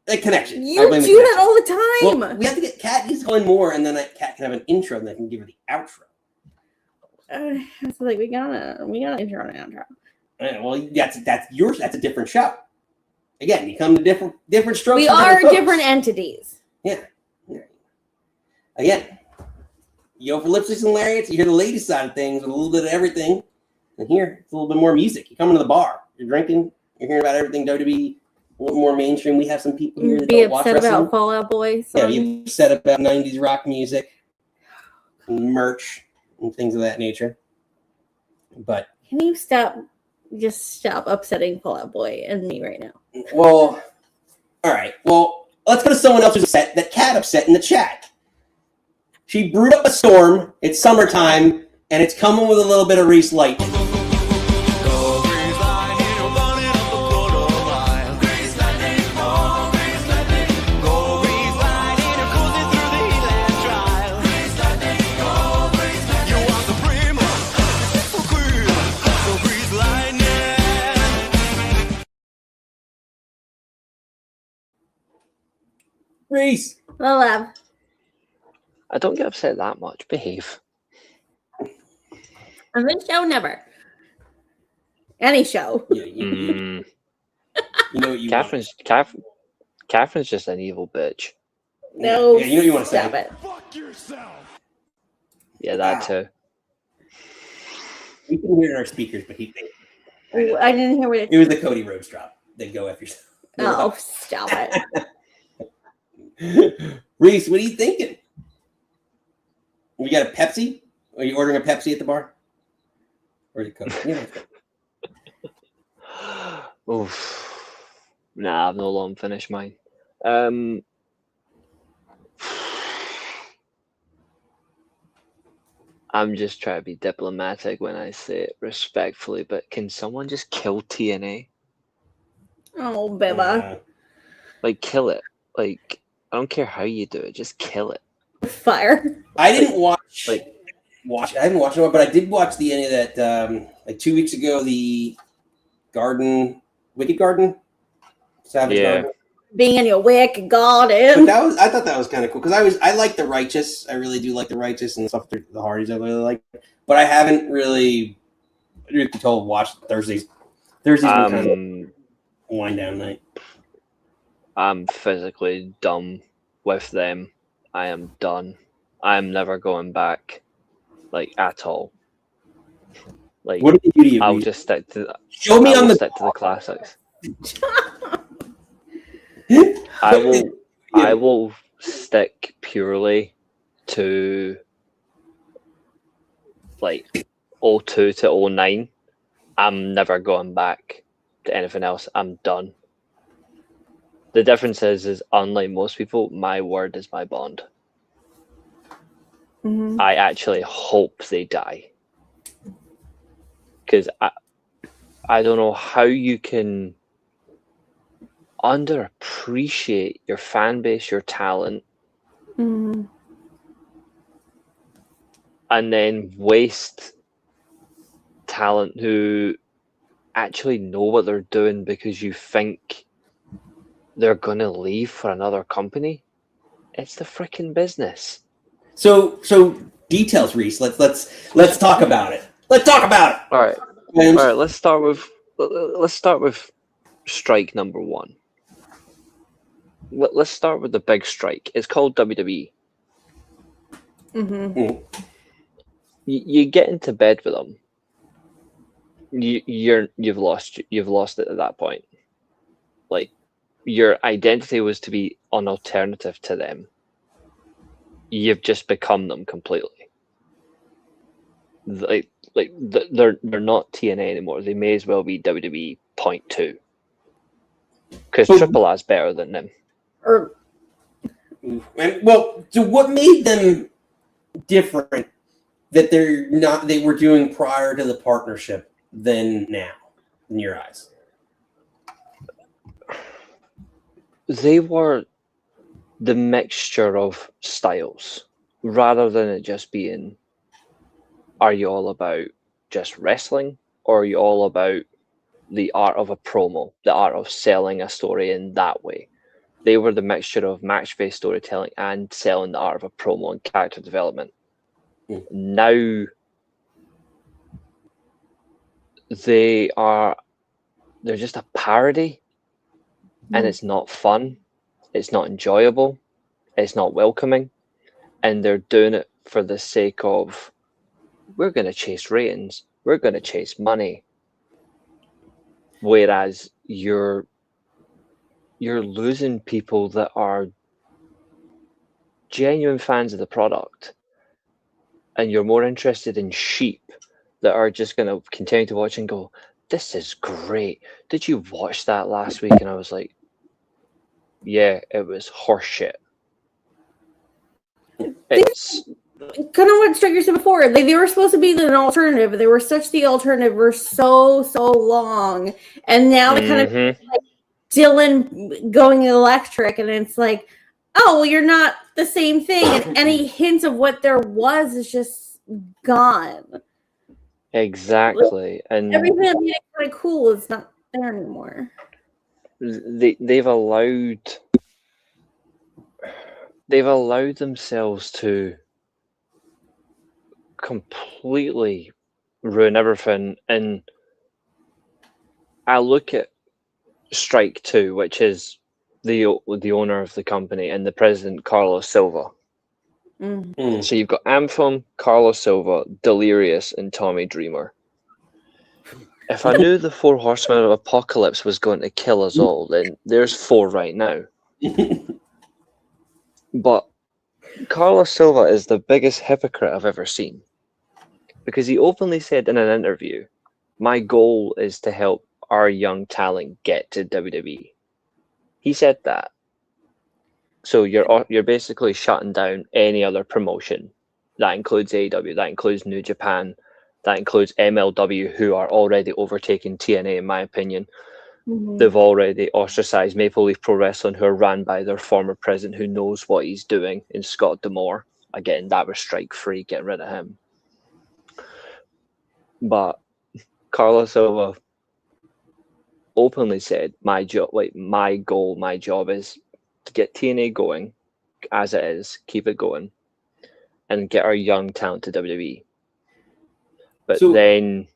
that connection. You I do blame the that connection. all the time. Well, we have to get Kat needs going more, and then Kat can have an intro, and then I can give her the outro. It's like we got an intro and outro. Well, that's yours. That's a different show. Again, you come to different strokes. We for are folks. different entities. Yeah. Again, you go for Lipsticks and Lariats, you hear the ladies' side of things with a little bit of everything. And here, it's a little bit more music. You come into the bar, you're drinking, you're hearing about everything WWE, a little more mainstream. We have some people here that Be don't watch upset wrestling. about Fall Out Boy. Yeah, be upset about 90s rock music, and merch, and things of that nature. But, Can you just stop upsetting Fall Out Boy and me right now? well, all right. Well, let's go to someone else who's upset, that Kat upset in the chat. She brewed up a storm. It's summertime, and it's coming with a little bit of Reese Light. Reese. Love. I don't get upset that much. Behave. On this show, never. Any show. Yeah, you know what you Catherine's just an evil bitch. No, Yeah, you know what you want to stop say. it. Fuck yourself. Yeah, that too. We can hear it in our speakers, but Ooh, I didn't hear what it was the Cody Rhodes drop. They go after yourself. Oh, stop it. Reese, what are you thinking? You got a Pepsi? Are you ordering a Pepsi at the bar? Or is it Coke? Yeah. Oof. Nah, I've no long finished mine. I'm just trying to be diplomatic when I say it respectfully, but can someone just kill TNA? Oh, Beba. Like, kill it. Like, I don't care how you do it, just kill it. Fire. I didn't watch. Like, I haven't watched it, but I did watch the end of that. Like 2 weeks ago, the Wicked Garden, Savage Garden. Being in your wicked garden. But I thought that was kind of cool because I like the Righteous. I really do like the Righteous and stuff. The Hardys I really like, but I haven't really, truth be told, watched Thursdays. Thursdays been kind of a wind down night. I'm physically done with them. I am done. I am never going back, like, at all. Like, What do you do? I'll just stick to. Show me on the stick to the classics. I will stick purely to like 02 to 09. I'm never going back to anything else. I'm done. The difference is unlike most people, my word is my bond. Mm-hmm. I actually hope they die. Because I don't know how you can underappreciate your fan base, your talent, Mm-hmm. and then waste talent who actually know what they're doing because you think they're gonna leave for another company. It's the freaking business. So details, Reese. Let's talk about it. Let's talk about it. All right. Man. All right. Let's start with strike number one. Let's start with the big strike. It's called WWE. Mm-hmm. You get into bed with them. You've lost it at that point. Like, your identity was to be an alternative to them. You've just become them completely. Like they're not TNA anymore. They may as well be WWE 0.2. Because Triple A's better than them. Well, so what made them different that they were doing prior to the partnership than now, in your eyes? They were the mixture of styles, rather than it just being, are you all about just wrestling, or are you all about the art of a promo, the art of selling a story in that way? They were the mixture of match-based storytelling and selling the art of a promo and character development. Now they're just a parody, and it's not fun, it's not enjoyable, it's not welcoming, and they're doing it for the sake of, we're going to chase ratings, we're going to chase money, whereas you're losing people that are genuine fans of the product, and you're more interested in sheep that are just going to continue to watch and go, this is great, did you watch that last week? And I was like, yeah, it was horseshit. It's kind of what Striker said before. They were supposed to be an alternative. They were such the alternative for so long, and now they kind of like Dylan going electric, and it's like, oh, well, you're not the same thing, and any hint of what there was is just gone. exactly, and Everything that made it kind of cool is not there anymore. they've allowed themselves to completely ruin everything. And I look at Strike 2, which is the owner of the company and the president, Carlos Silva. So you've got Anthem, Carlos Silva, Delirious, and Tommy Dreamer. If I knew the 4 horsemen of apocalypse was going to kill us all, then there's 4 right now. But Carlos Silva is the biggest hypocrite I've ever seen, because he openly said in an interview, my goal is to help our young talent get to WWE. He said that. So you're basically shutting down any other promotion. That includes AEW, that includes New Japan, that includes MLW, who are already overtaking TNA, in my opinion. They've already ostracized Maple Leaf Pro Wrestling, who are ran by their former president, who knows what he's doing, in Scott D'Amore. Again, that was strike 3, getting rid of him. But Carlos Silva openly said, my job is to get TNA going as it is, keep it going, and get our young talent to WWE. But then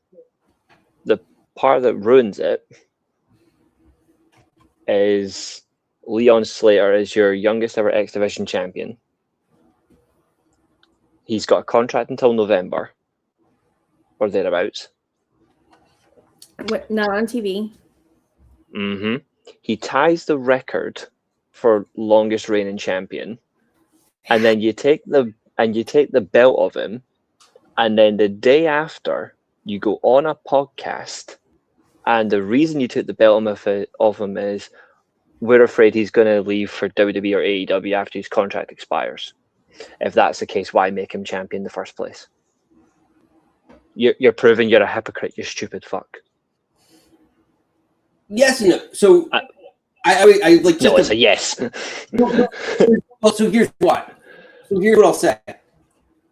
the part that ruins it is Leon Slater is your youngest ever X Division champion. He's got a contract until November or thereabouts. Not on TV. He ties the record for longest reigning champion, and then you take the belt of him, and then the day after you go on a podcast, and the reason you took the belt off him is we're afraid he's going to leave for WWE or AEW after his contract expires. If that's the case, why make him champion in the first place? You're proving you're a hypocrite, you stupid fuck. Yes and no. So I like. No, it's a yes. Well, so here's what. I'll say.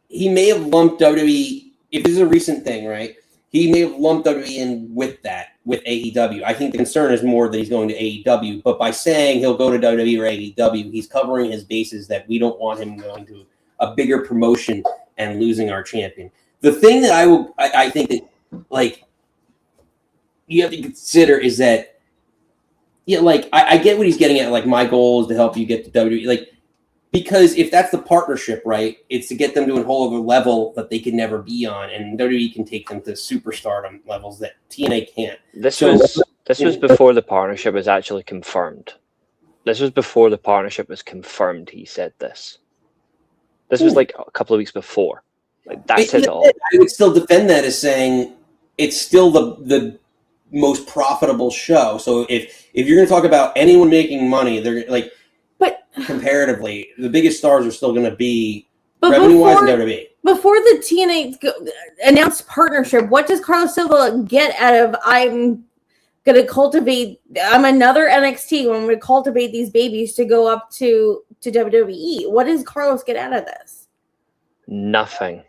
He may have lumped WWE. If this is a recent thing, right? He may have lumped WWE in with AEW. I think the concern is more that he's going to AEW. But by saying he'll go to WWE or AEW, he's covering his bases that we don't want him going to a bigger promotion and losing our champion. The thing that I think that like you have to consider is that, yeah, like I get what he's getting at. Like, my goal is to help you get to WWE. Like, because if that's the partnership, right, it's to get them to a whole other level that they could never be on, and WWE can take them to superstardom levels that TNA can't. This was before the partnership was actually confirmed. This was before the partnership was confirmed. He said this. This was like a couple of weeks before. Like, that's it all. I would still defend that as saying it's still the most profitable show. So if you're going to talk about anyone making money, they're like, but comparatively, the biggest stars are still going to be revenue-wise in WWE. Before the TNA announced partnership, what does Carlos Silva get out of I'm another NXT, I'm going to cultivate these babies to go up to to WWE. What does Carlos get out of this? Nothing.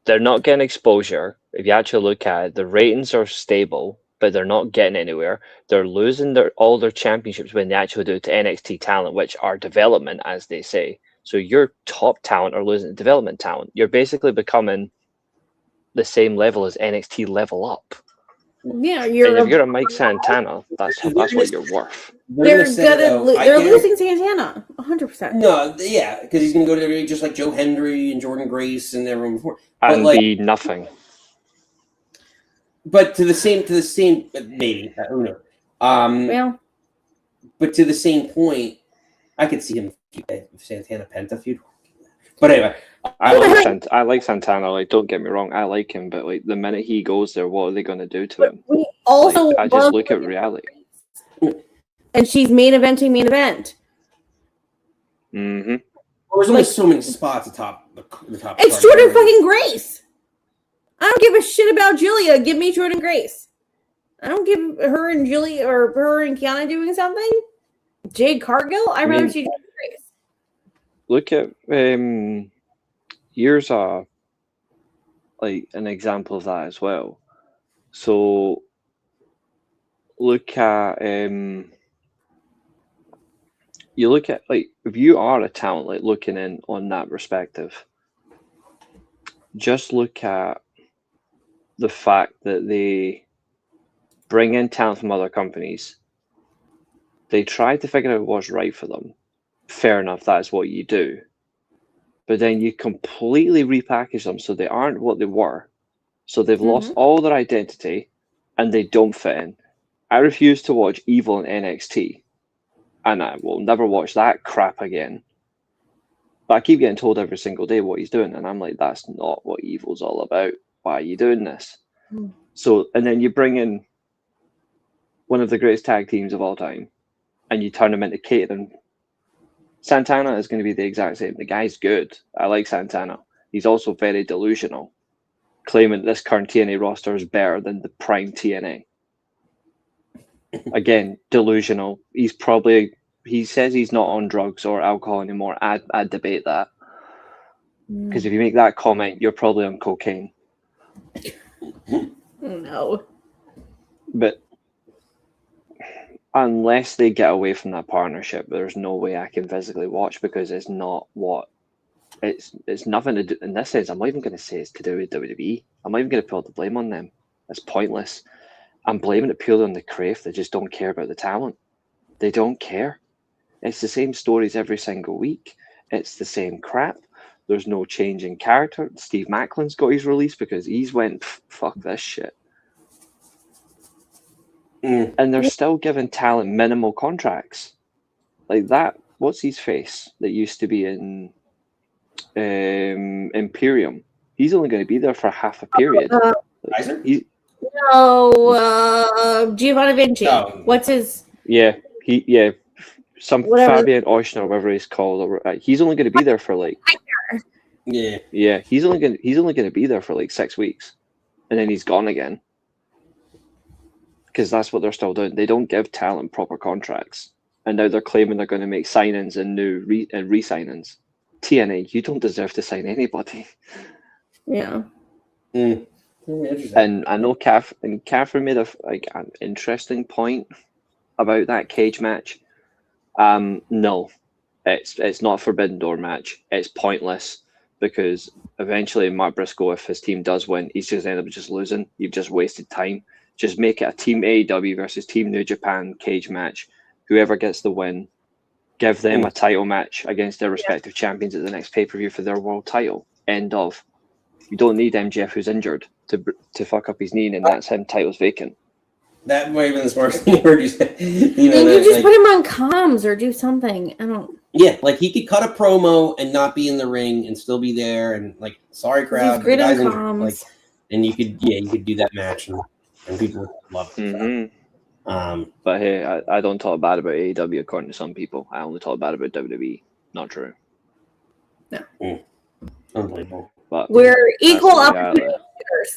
They're not getting exposure. If you actually look at it, the ratings are stable, but they're not getting anywhere. They're losing all their championships when they actually do it to NXT talent, which are development, as they say. So your top talent are losing development talent. You're basically becoming the same level as NXT level up. Yeah, And if you're a Mike Santana, that's what you're worth. They're losing Santana 100%. No, yeah, because he's going to go to WWE just like Joe Hendry and Jordan Grace and everyone before, And be nothing. But to the same, maybe who knows? Yeah. But to the same point, I could see him Santana Penta feud. But anyway, I like Santana. Like, don't get me wrong, I like him. But like, the minute he goes there, what are they going to do to him? We also I just look at reality. And she's main event. Mm-hmm. There's only so many spots atop the top. It's Jordan fucking Grace. I don't give a shit about Julia. Give me Jordan Grace. I don't give her and Julia or her and Kiana doing something. Jade Cargill. I remember she did Grace. Look at here's like an example of that as well. So look at you look at, like, if you are a talent, like, looking in on that perspective, just look at the fact that they bring in talent from other companies. They try to figure out what's right for them. Fair enough, that's what you do. But then you completely repackage them so they aren't what they were. So they've lost all their identity and they don't fit in. I refuse to watch Evil in NXT. And I will never watch that crap again. But I keep getting told every single day what he's doing. And I'm like, that's not what Evil's all about. Why are you doing this? So, and then you bring in one of the greatest tag teams of all time and you turn them into catering. Santana is going to be the exact same. The guy's good. I like Santana. He's also very delusional, claiming that this current TNA roster is better than the prime TNA. Again, delusional. He says he's not on drugs or alcohol anymore. I'd debate that. Because if you make that comment, you're probably on cocaine. No. But unless they get away from that partnership, there's no way I can physically watch, because it's not what it's nothing to do. In this sense, I'm not even going to say it's to do with WWE. I'm not even going to put the blame on them. It's pointless. I'm blaming it purely on the Crave. They just don't care about the talent. They don't care. It's the same stories every single week. It's the same crap. There's no change in character. Steve Macklin's got his release because he's went, fuck this shit. And they're still giving talent minimal contracts. Like that, what's his face that used to be in Imperium? He's only going to be there for half a period. Giovanni Vinci. No. What's his? Fabian Oshner, whatever he's called. He's only going to be there for like. He's only going to be there for like 6 weeks, and then he's gone again. Because that's what they're still doing. They don't give talent proper contracts, and now they're claiming they're going to make signings and new re-signings. TNA, you don't deserve to sign anybody. Yeah. And I know Catherine made an interesting point about that cage match. No, it's not a Forbidden Door match. It's pointless because eventually Mark Briscoe, if his team does win, he's just end up just losing. You've just wasted time. Just make it a Team AEW versus Team New Japan cage match. Whoever gets the win, give them a title match against their respective champions at the next pay-per-view for their world title. End of. You don't need MJF, who's injured, to fuck up his knee, and that's him. Title's vacant. That might have been the smartest thing I heard you say. You could just put him on comms or do something. I don't. Yeah, like he could cut a promo and not be in the ring and still be there, and like, sorry crowd, he's great the on guy's comms. like, and you could do that match, and people would love it. But hey, I don't talk bad about AEW according to some people. I only talk bad about WWE. Not true. No. Unbelievable. But we're equal opportunity.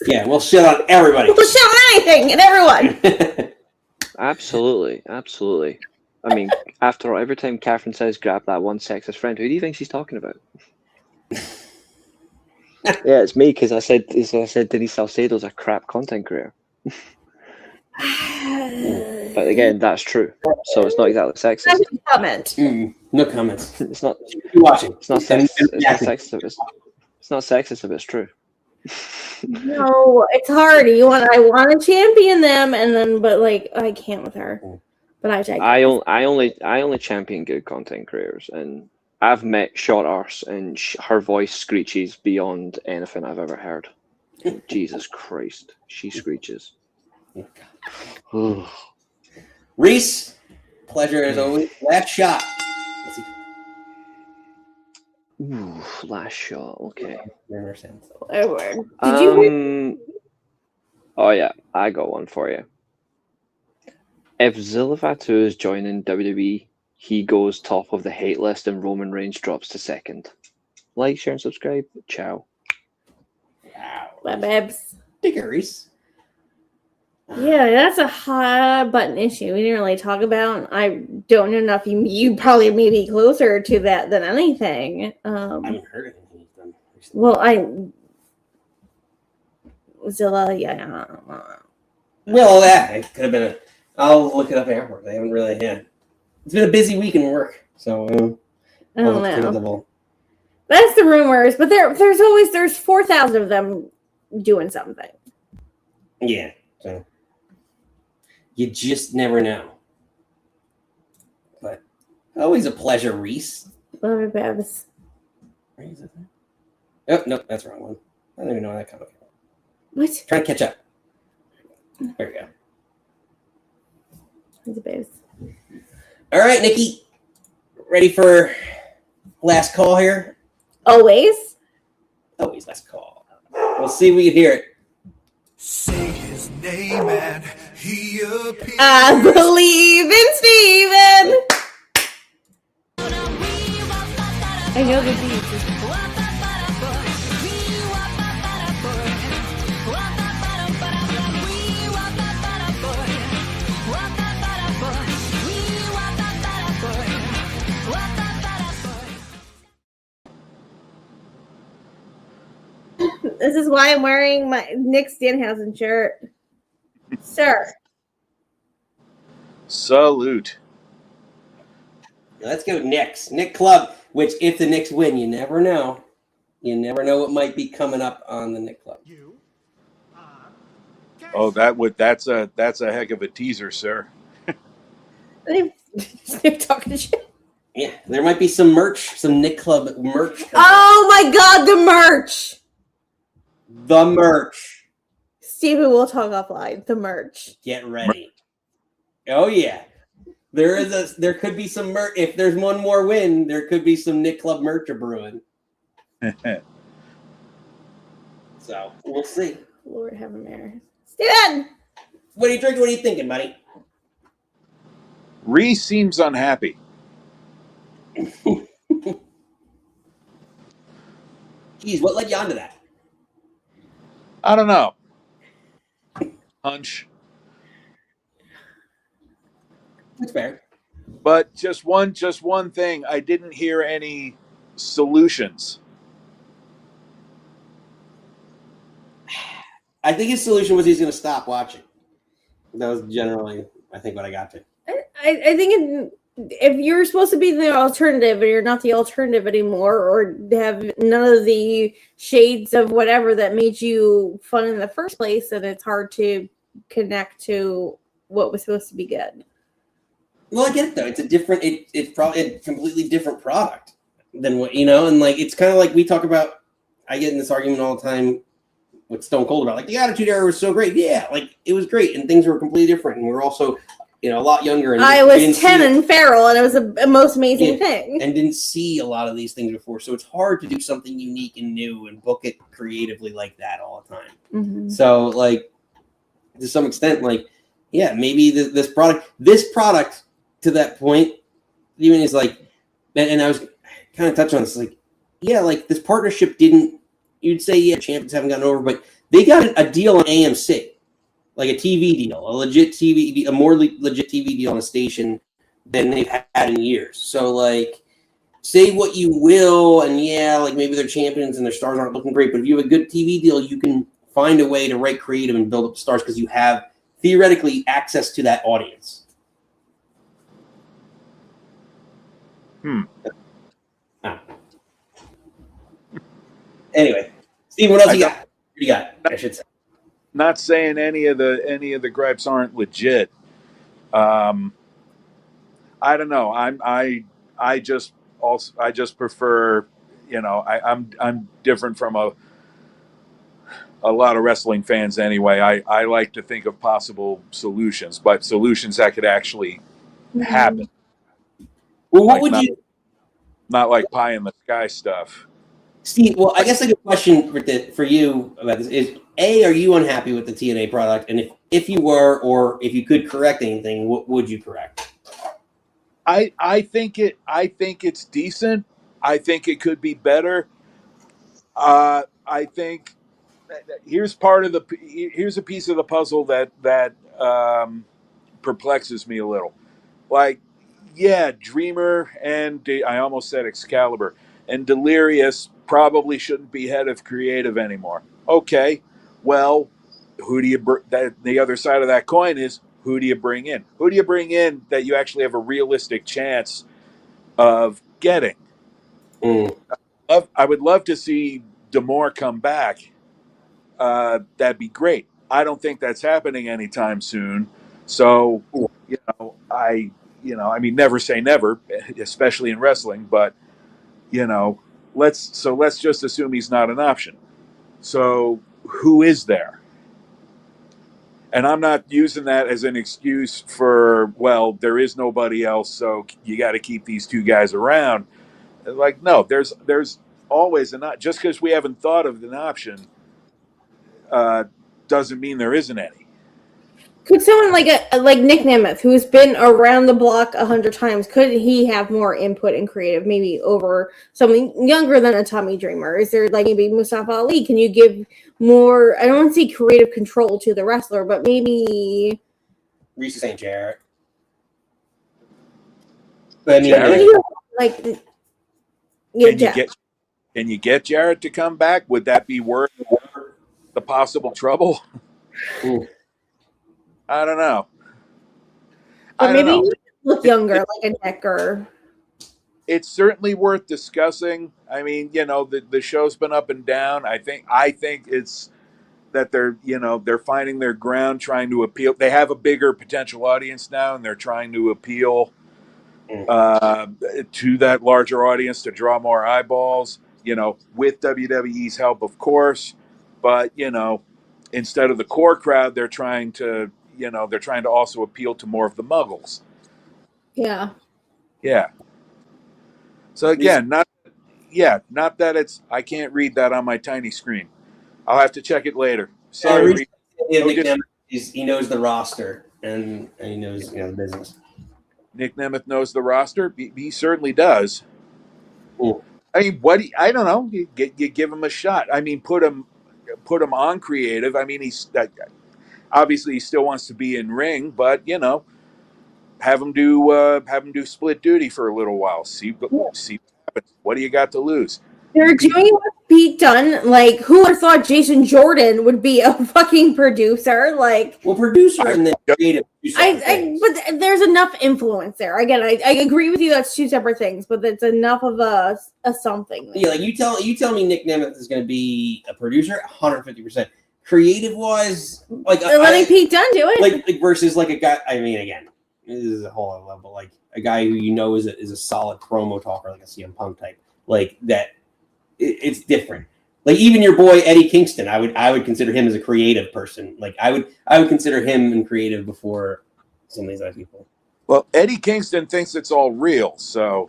Yeah, we'll shit on everybody. We'll shit on anything and everyone. Absolutely. I mean, after all, every time Catherine says grab that one sexist friend, who do you think she's talking about? Yeah, it's me because I said Denise Salcedo's a crap content creator. But again, that's true. So it's not exactly sexist. Comment. No comments. It's not. Keep watching. It's not sexist. It's not sexist. It's not sexist if it's true. No, it's hard. I want to champion them, and then, but like, I can't with her. But I only champion good content creators, and I've met Short Arse, and her voice screeches beyond anything I've ever heard. Jesus Christ, she screeches. Reese, pleasure as always. Last shot. Let's see. Ooh, last shot. Okay. Did you? Oh yeah, I got one for you. If Zilla Fatu is joining WWE, he goes top of the hate list and Roman Reigns drops to second. Like, share, and subscribe. Ciao. Bye, babes. Reese. Yeah, that's a hot button issue we didn't really talk about. I don't know enough. You probably may be closer to that than anything. I haven't heard anything he's done recently. Well, Zilla, yeah. Well, it could have been I'll look it up afterwards. I haven't really had. It's been a busy week in work, so I don't know. That's the rumors, but there's 4,000 of them doing something. Yeah, so you just never know. But always a pleasure, Reese. Love it, Babs. Oh no, that's the wrong one. I don't even know where that comes from. What? Trying to catch up. There we go. All right, Nikki. Ready for last call here? Always last call. We'll see if we can hear it. Say his name and he appears. I believe in Steven. I know the beat. This is why I'm wearing my Nick Stanhausen shirt. Sir. Salute. Let's go Knicks. Nick Club, which if the Knicks win, you never know. You never know what might be coming up on the Nick Club. Oh, that's a heck of a teaser, sir. They're talking shit. Yeah, there might be some merch, some Nick Club merch. Oh my God, the merch. The merch. Steven, we'll talk offline. The merch. Get ready. Oh yeah. There could be some merch. If there's one more win, there could be some Nick Club merch brewing. So we'll see. Lord have mercy. Steven! What are you drinking? What are you thinking, buddy? Reese seems unhappy. Geez, what led you onto that? I don't know. Hunch. That's fair. But just one thing. I didn't hear any solutions. I think his solution was he's going to stop watching. That was generally, I think, what I got to. I think if you're supposed to be the alternative and you're not the alternative anymore, or have none of the shades of whatever that made you fun in the first place, then it's hard to connect to what was supposed to be good. Well, I get it though. It's a different. It's probably a completely different product than what and like it's kind of like we talk about. I get in this argument all the time with Stone Cold about like the Attitude Era was so great. Yeah, like it was great, and things were completely different, and we're also a lot younger. And I was 10 and feral, and it was the most amazing thing. And didn't see a lot of these things before, so it's hard to do something unique and new and book it creatively like that all the time. Mm-hmm. So, like, to some extent, like, yeah, maybe this product to that point, even is like, and I was kind of touching on this, like, yeah, like this partnership didn't. You'd say, yeah, champions haven't gotten over, but they got a deal on AMC. Like a TV deal, a legit TV, a more legit TV deal on a station than they've had in years. So, like, say what you will, and yeah, like maybe they're champions and their stars aren't looking great, but if you have a good TV deal, you can find a way to write creative and build up stars because you have theoretically access to that audience. Anyway, Steve, what else you got? What you got? I should say. Not saying any of the gripes aren't legit. I don't know. I just prefer, I'm different from a lot of wrestling fans anyway. I like to think of possible solutions, but solutions that could actually happen. Well, what would you? Not like pie in the sky stuff. Steve, well, I guess a good question for you about this is: A, are you unhappy with the TNA product? And if you were, or if you could correct anything, what would you correct? I think it's decent. I think it could be better. I think here's a piece of the puzzle that perplexes me a little. Like, yeah, Dreamer and I almost said Excalibur and Delirious probably shouldn't be head of creative anymore. Okay, well, who do you the other side of that coin is, who do you bring in? Who do you bring in that you actually have a realistic chance of getting? I would love to see D'Amore come back. That'd be great. I don't think that's happening anytime soon. So, I mean, never say never, especially in wrestling, but, let's just assume he's not an option. So who is there? And I'm not using that as an excuse for, well, there is nobody else, so you got to keep these two guys around. Like, no, there's always just because we haven't thought of an option doesn't mean there isn't any. Could someone like Nick Nemeth, who's been around the block 100 times, could he have more input and creative, maybe over something younger than a Tommy Dreamer? Is there like maybe Mustafa Ali? Can you give more? I don't want to say creative control to the wrestler, but maybe Reese St. Jarrett. But I mean, Jarrett? Yeah. Can you get Jarrett to come back? Would that be worth the possible trouble? I don't know. But maybe he look younger, like a Decker. It's certainly worth discussing. I mean, the show's been up and down. I think it's that they're finding their ground, trying to appeal. They have a bigger potential audience now, and they're trying to appeal to that larger audience to draw more eyeballs. With WWE's help, of course, but instead of the core crowd, they're trying to also appeal to more of the muggles. Yeah. So again, not that it's. I can't read that on my tiny screen. I'll have to check it later. Sorry. He knows the roster and he knows the business. Nick Nemeth knows the roster. He certainly does. Cool. I mean, I don't know. You give him a shot. I mean, put him on creative. I mean, obviously he still wants to be in ring, but have him do split duty for a little while. See what happens. What do you got to lose? They're doing what Pete Dunne. Like, who would have thought Jason Jordan would be a fucking producer? Like, producer and then creative. But there's enough influence there. Again, I agree with you. That's two separate things, but it's enough of a something. Yeah, like you tell me Nick Nemeth is going to be a producer, 150%. Creative wise, like they're letting Pete Dunne do it, like versus like a guy. I mean, again, this is a whole other level. Like a guy who is a solid promo talker, like a CM Punk type, like that. It's different. Like even your boy Eddie Kingston, I would consider him as a creative person. Like I would consider him in creative before some of these other people. Well, Eddie Kingston thinks it's all real, so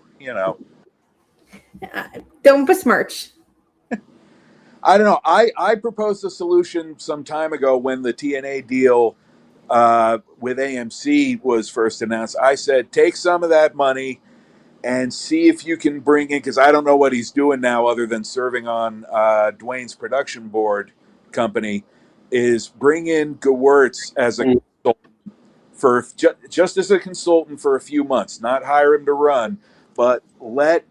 don't besmirch. I don't know. I proposed a solution some time ago when the TNA deal with AMC was first announced. I said, take some of that money and see if you can bring in, because I don't know what he's doing now other than serving on Dwayne's production board company, is bring in Gewurz as a consultant for just as a consultant for a few months, not hire him to run, but let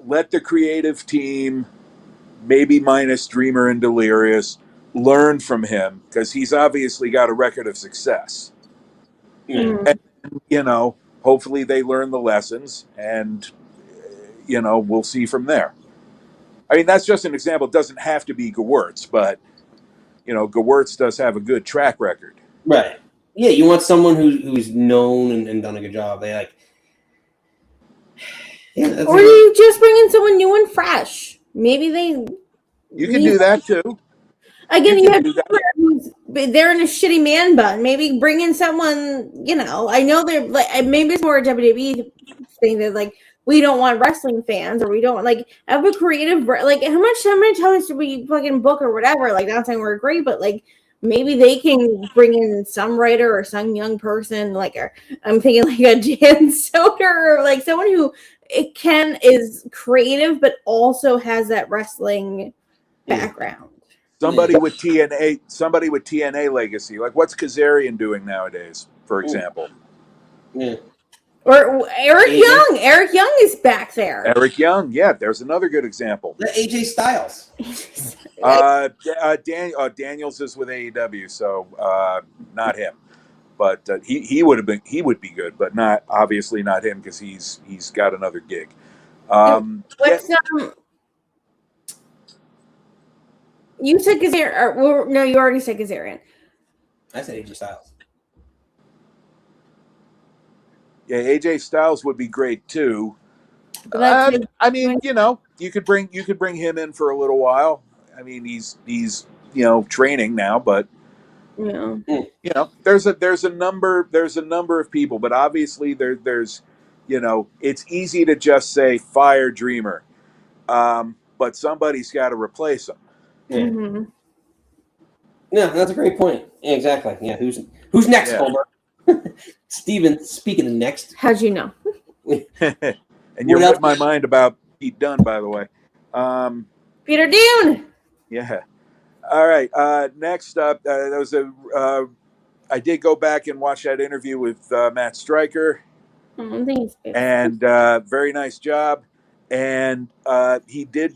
the creative team, maybe minus Dreamer and Delirious, learn from him, because he's obviously got a record of success. And, hopefully they learn the lessons, and we'll see from there. I mean, that's just an example. It doesn't have to be Gewurz, but Gewurz does have a good track record. Right. Yeah, you want someone who's known and done a good job. They like. Yeah, Or you just bring in someone new and fresh. Maybe they. You can do that too. Again, you have they're in a shitty man bun. Maybe bring in someone. I know they're like, maybe it's more a WWE thing that like we don't want wrestling fans, or we don't like have a creative like how many times do we fucking book or whatever. Like, not saying we're great, but like maybe they can bring in some writer or some young person. Like I'm thinking like a Jan Soder, or like someone who is creative but also has that wrestling background. Somebody with TNA legacy. Like, what's Kazarian doing nowadays, for example? Yeah. Or Eric Young. Eric Young is back there. Eric Young, yeah, there's another good example. The AJ Styles. Daniels is with AEW, so not him. But he would be good, but obviously not him, because he's got another gig. You said Kazarian. No, you already said Kazarian. I said AJ Styles. Yeah, AJ Styles would be great too. I mean, you could bring him in for a little while. I mean, he's training now, but there's a number of people, but obviously there's it's easy to just say fire Dreamer, but somebody's got to replace him. Yeah. Mm-hmm. No, that's a great point. Yeah, exactly. Yeah, who's next, Homer? Steven, speaking of next. How'd you know? And you're with my mind about Pete Dunne, by the way. Peter Dunne. Yeah. All right. Next up, I did go back and watch that interview with Matt Stryker. Thanks. And very nice job. And he did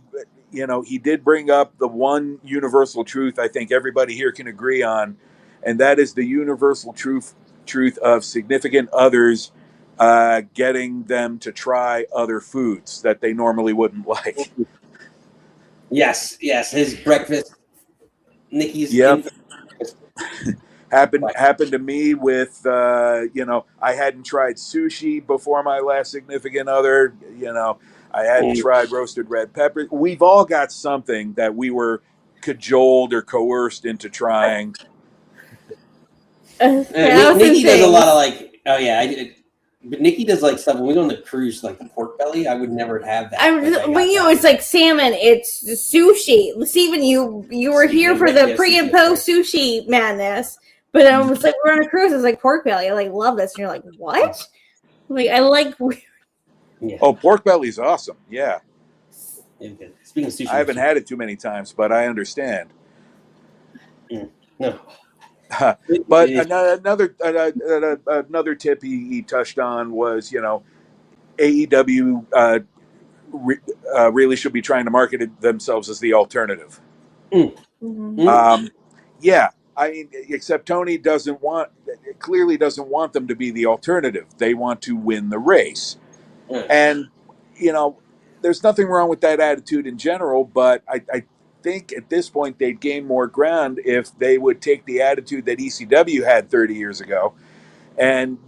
bring up the one universal truth I think everybody here can agree on, and that is the universal truth of significant others getting them to try other foods that they normally wouldn't like. Yes, his breakfast. Nikki's. Yep. Happened to me with I hadn't tried sushi before my last significant other. I hadn't tried roasted red peppers. We've all got something that we were cajoled or coerced into trying. Nikki does a lot of but Nikki does like stuff when we go on the cruise, like the pork belly. I would never have that. It's like salmon. It's sushi. Steven, you were here for the pre and post sushi madness, but I was like, we're on a cruise. It's like pork belly. I like love this, and you're like, what? Like I like. Yeah. Oh, pork belly's awesome. Yeah. Speaking of sushi, I haven't had it too many times, but I understand. No. But another tip he touched on was, AEW really should be trying to market themselves as the alternative. Yeah, I mean, except Tony clearly doesn't want them to be the alternative. They want to win the race. And, there's nothing wrong with that attitude in general, but I think at this point they'd gain more ground if they would take the attitude that ECW had 30 years ago and,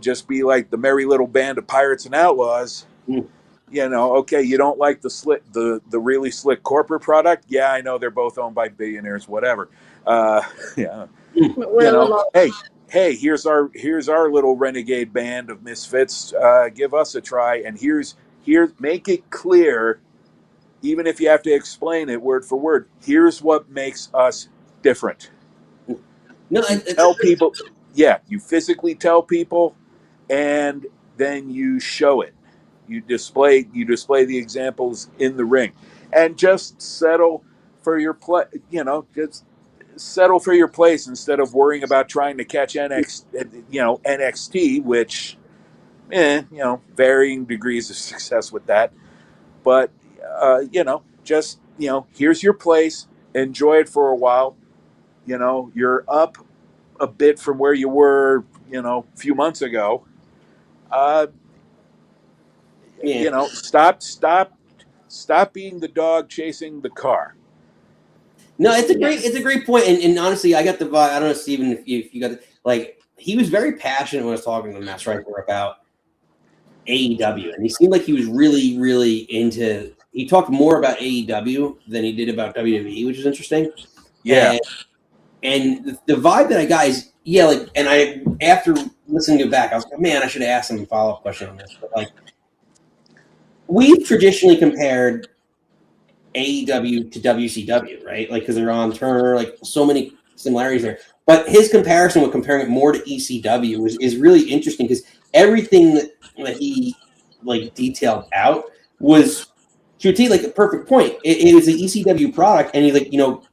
just be like the merry little band of pirates and outlaws. Okay, you don't like the really slick corporate product? Yeah, I know they're both owned by billionaires, whatever. Yeah. Hey, here's our little renegade band of misfits. Give us a try, and here's make it clear, even if you have to explain it word for word. Here's what makes us different. No, tell people. Yeah, you physically tell people, and then you show it. You display the examples in the ring, and just settle for your play. Just settle for your place instead of worrying about trying to catch NXT, which, varying degrees of success with that. But, just, here's your place. Enjoy it for a while. You're up a bit from where you were, a few months ago. Stop being the dog chasing the car. No, it's a great point. And honestly, I got the vibe. I don't know, Steven, if you got he was very passionate when I was talking to Matt Striker about AEW, and he seemed like he was really, really into. He talked more about AEW than he did about WWE, which is interesting. Yeah. And the vibe that I got is, and I, after listening to it back, I was like, man, I should have asked him a follow-up question on this. But we've traditionally compared AEW to WCW, right? Because they're on Turner, so many similarities there. But his comparison with comparing it more to ECW is really interesting, because everything that he detailed out was, to a T, a perfect point. It was an ECW product, and he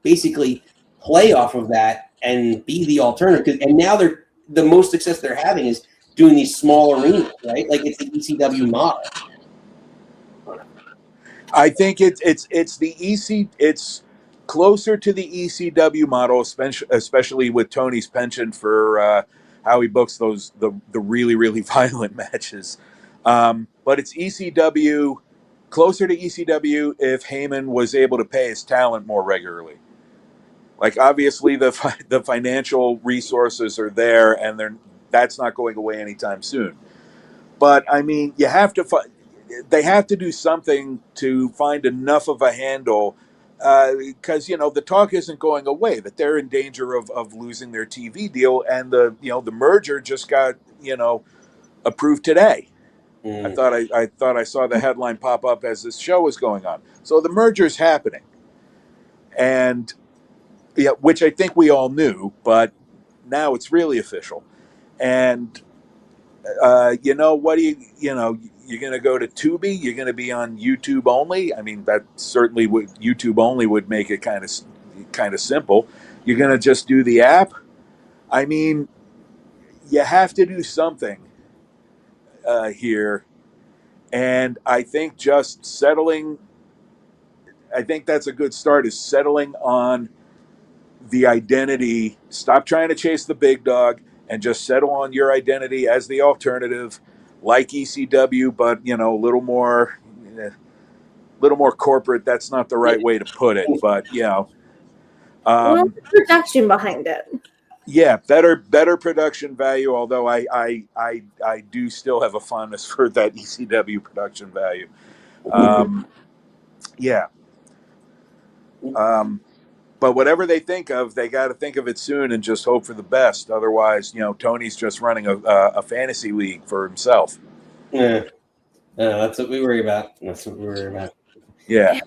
basically play off of that and be the alternative. And now the most success they're having is doing these small arenas, right? It's the ECW model. I think it's closer to the ECW model, especially with Tony's penchant for how he books the really, really violent matches. But it's ECW, closer to ECW if Heyman was able to pay his talent more regularly. Obviously the financial resources are there, and that's not going away anytime soon. But I mean, they have to do something to find enough of a handle, because the talk isn't going away that they're in danger of losing their TV deal, and the merger just got approved today. I thought I saw the headline pop up as this show was going on. So the merger is happening, and which I think we all knew, but now it's really official. And what you're going to go to Tubi? You're going to be on YouTube only? I mean, that certainly YouTube only would make it kind of simple. You're going to just do the app? I mean, you have to do something here. And I think just settling, I think that's a good start, is settling on the identity. Stop trying to chase the big dog and just settle on your identity as the alternative, like ECW, but a little more corporate. That's not the right way to put it, but production behind it. Yeah, better production value. Although I do still have a fondness for that ECW production value. But whatever they think of, they got to think of it soon and just hope for the best. Otherwise, Tony's just running a fantasy league for himself. Yeah, that's what we worry about. Yeah.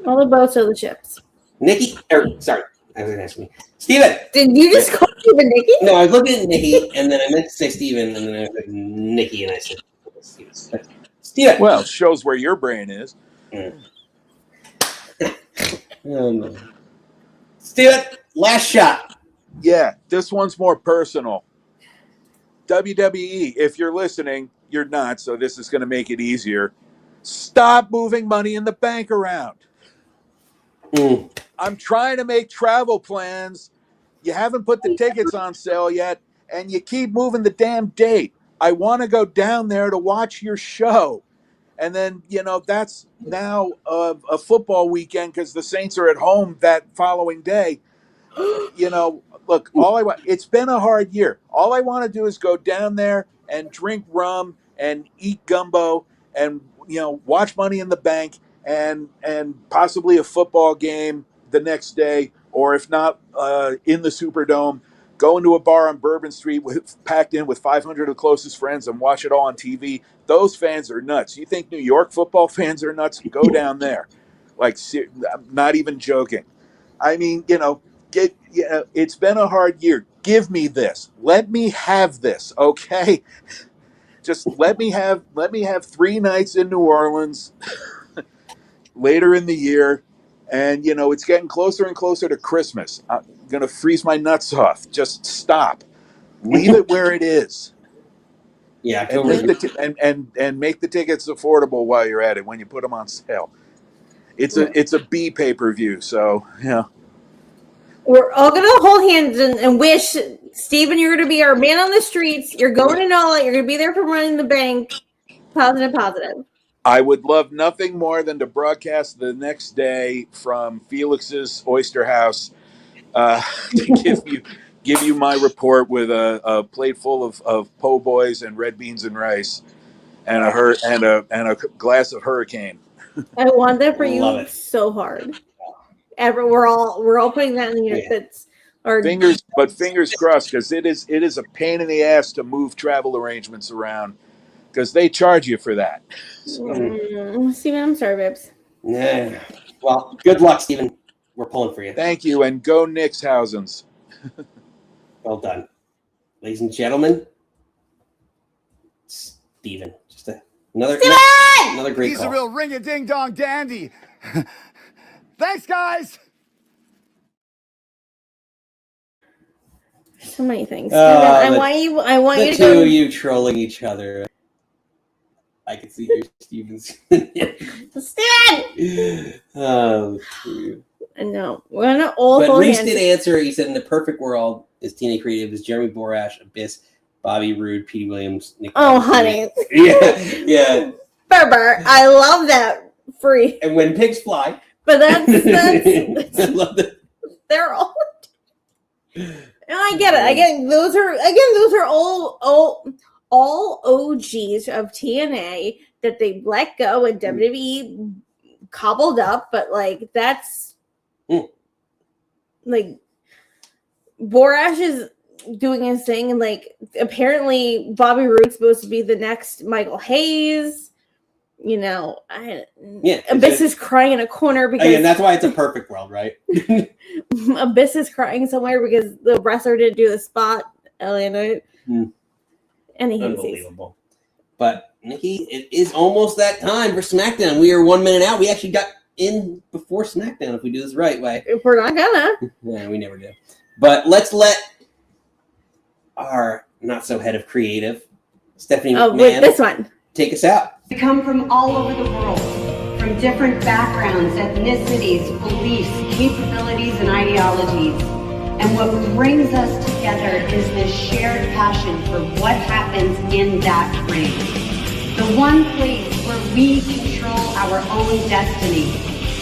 All the boats are the ships. Nikki, sorry, I was going to ask me. Steven! Did you just call Steven Nikki? No, I was looking at Nikki, and then I meant to say Steven, and then I said Nikki, and I said Steven. Well, shows where your brain is. Steven, last shot. Yeah, this one's more personal. WWE, if you're listening, you're not, so this is going to make it easier. Stop moving Money in the Bank around. I'm trying to make travel plans. You haven't put the tickets on sale yet, and you keep moving the damn date. I want to go down there to watch your show. And then, that's now a football weekend because the Saints are at home that following day. Look, it's been a hard year. All I want to do is go down there and drink rum and eat gumbo and, watch Money in the Bank and possibly a football game the next day, or if not, in the Superdome, go into a bar on Bourbon Street packed in with 500 of the closest friends and watch it all on TV. Those fans are nuts. You think New York football fans are nuts? Go down there. I'm not even joking. I mean, it's been a hard year. Give me this. Let me have this, okay? Just let me have 3 nights in New Orleans later in the year. And, it's getting closer and closer to Christmas. I'm going to freeze my nuts off. Just stop. Leave it where it is. Yeah, And make and make the tickets affordable while you're at it when you put them on sale. It's a B pay-per-view, so, yeah. We're all going to hold hands and wish, Steven, you're going to be our man on the streets. You're going in all out. You're going to be there for Running the Bank. Positive. I would love nothing more than to broadcast the next day from Felix's Oyster House to give you my report with a plate full of po' boys and red beans and rice and a glass of Hurricane. I want that for you so hard. We're all putting that in the units. Fingers crossed, because it is a pain in the ass to move travel arrangements around, because they charge you for that. Steven, I'm sorry, babes. Yeah. Well, good luck, Steven. We're pulling for you. Thank you, and go Knicks-Housens. Well done. Ladies and gentlemen, Steven. Just another great He's call. a real ring-a-ding-dong dandy. Thanks, guys. So many things. I want you the to two go. of you trolling each other. I can see your Stevens. Steven! Oh, No, we're gonna all but hold Reese hands. did answer. He said, "In the perfect world, is TNA Creative is Jeremy Borash, Abyss, Bobby Roode, Petey Williams, Nick." Oh, honey. yeah. Berber, I love that free. And when pigs fly, but that's I love that. they're all. And I get it. Those are all OGs of TNA that they let go and WWE cobbled up, but like that's like Borash is doing his thing, and like apparently Bobby Roode's supposed to be the next Michael Hayes. Abyss is crying in a corner because Again, that's why it's a perfect world, right? Abyss is crying somewhere because the wrestler didn't do the spot. LA Knight. And he hates these. Unbelievable. But Nikki, it is almost that time for SmackDown. We are 1 minute out. We actually got in before SmackDown if we do this the right way. If we're not gonna. Yeah, we never do. But let's let our not so head of creative, Stephanie McMahon, with this one, take us out. We come from all over the world, from different backgrounds, ethnicities, beliefs, capabilities, and ideologies. And what brings us together is this shared passion for what happens in that ring. The one place where we control our own destiny,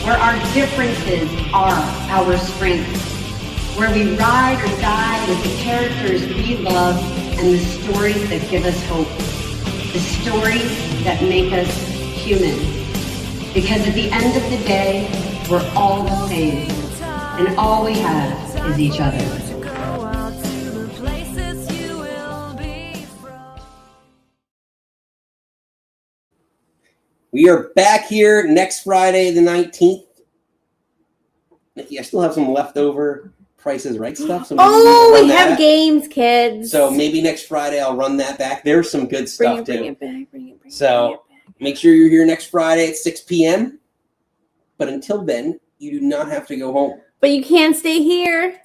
where our differences are our strengths, where we ride or die with the characters we love and the stories that give us hope. The stories that make us human. Because at the end of the day, we're all the same. And all we have is each other. We are back here next Friday, the 19th. Nikki, I still have some leftover Price is Right stuff. So we have games, kids. So maybe next Friday I'll run that back. There's some good stuff Bring too. it back. So make sure you're here next Friday at 6 p.m. But until then, you do not have to go home. But you can't stay here.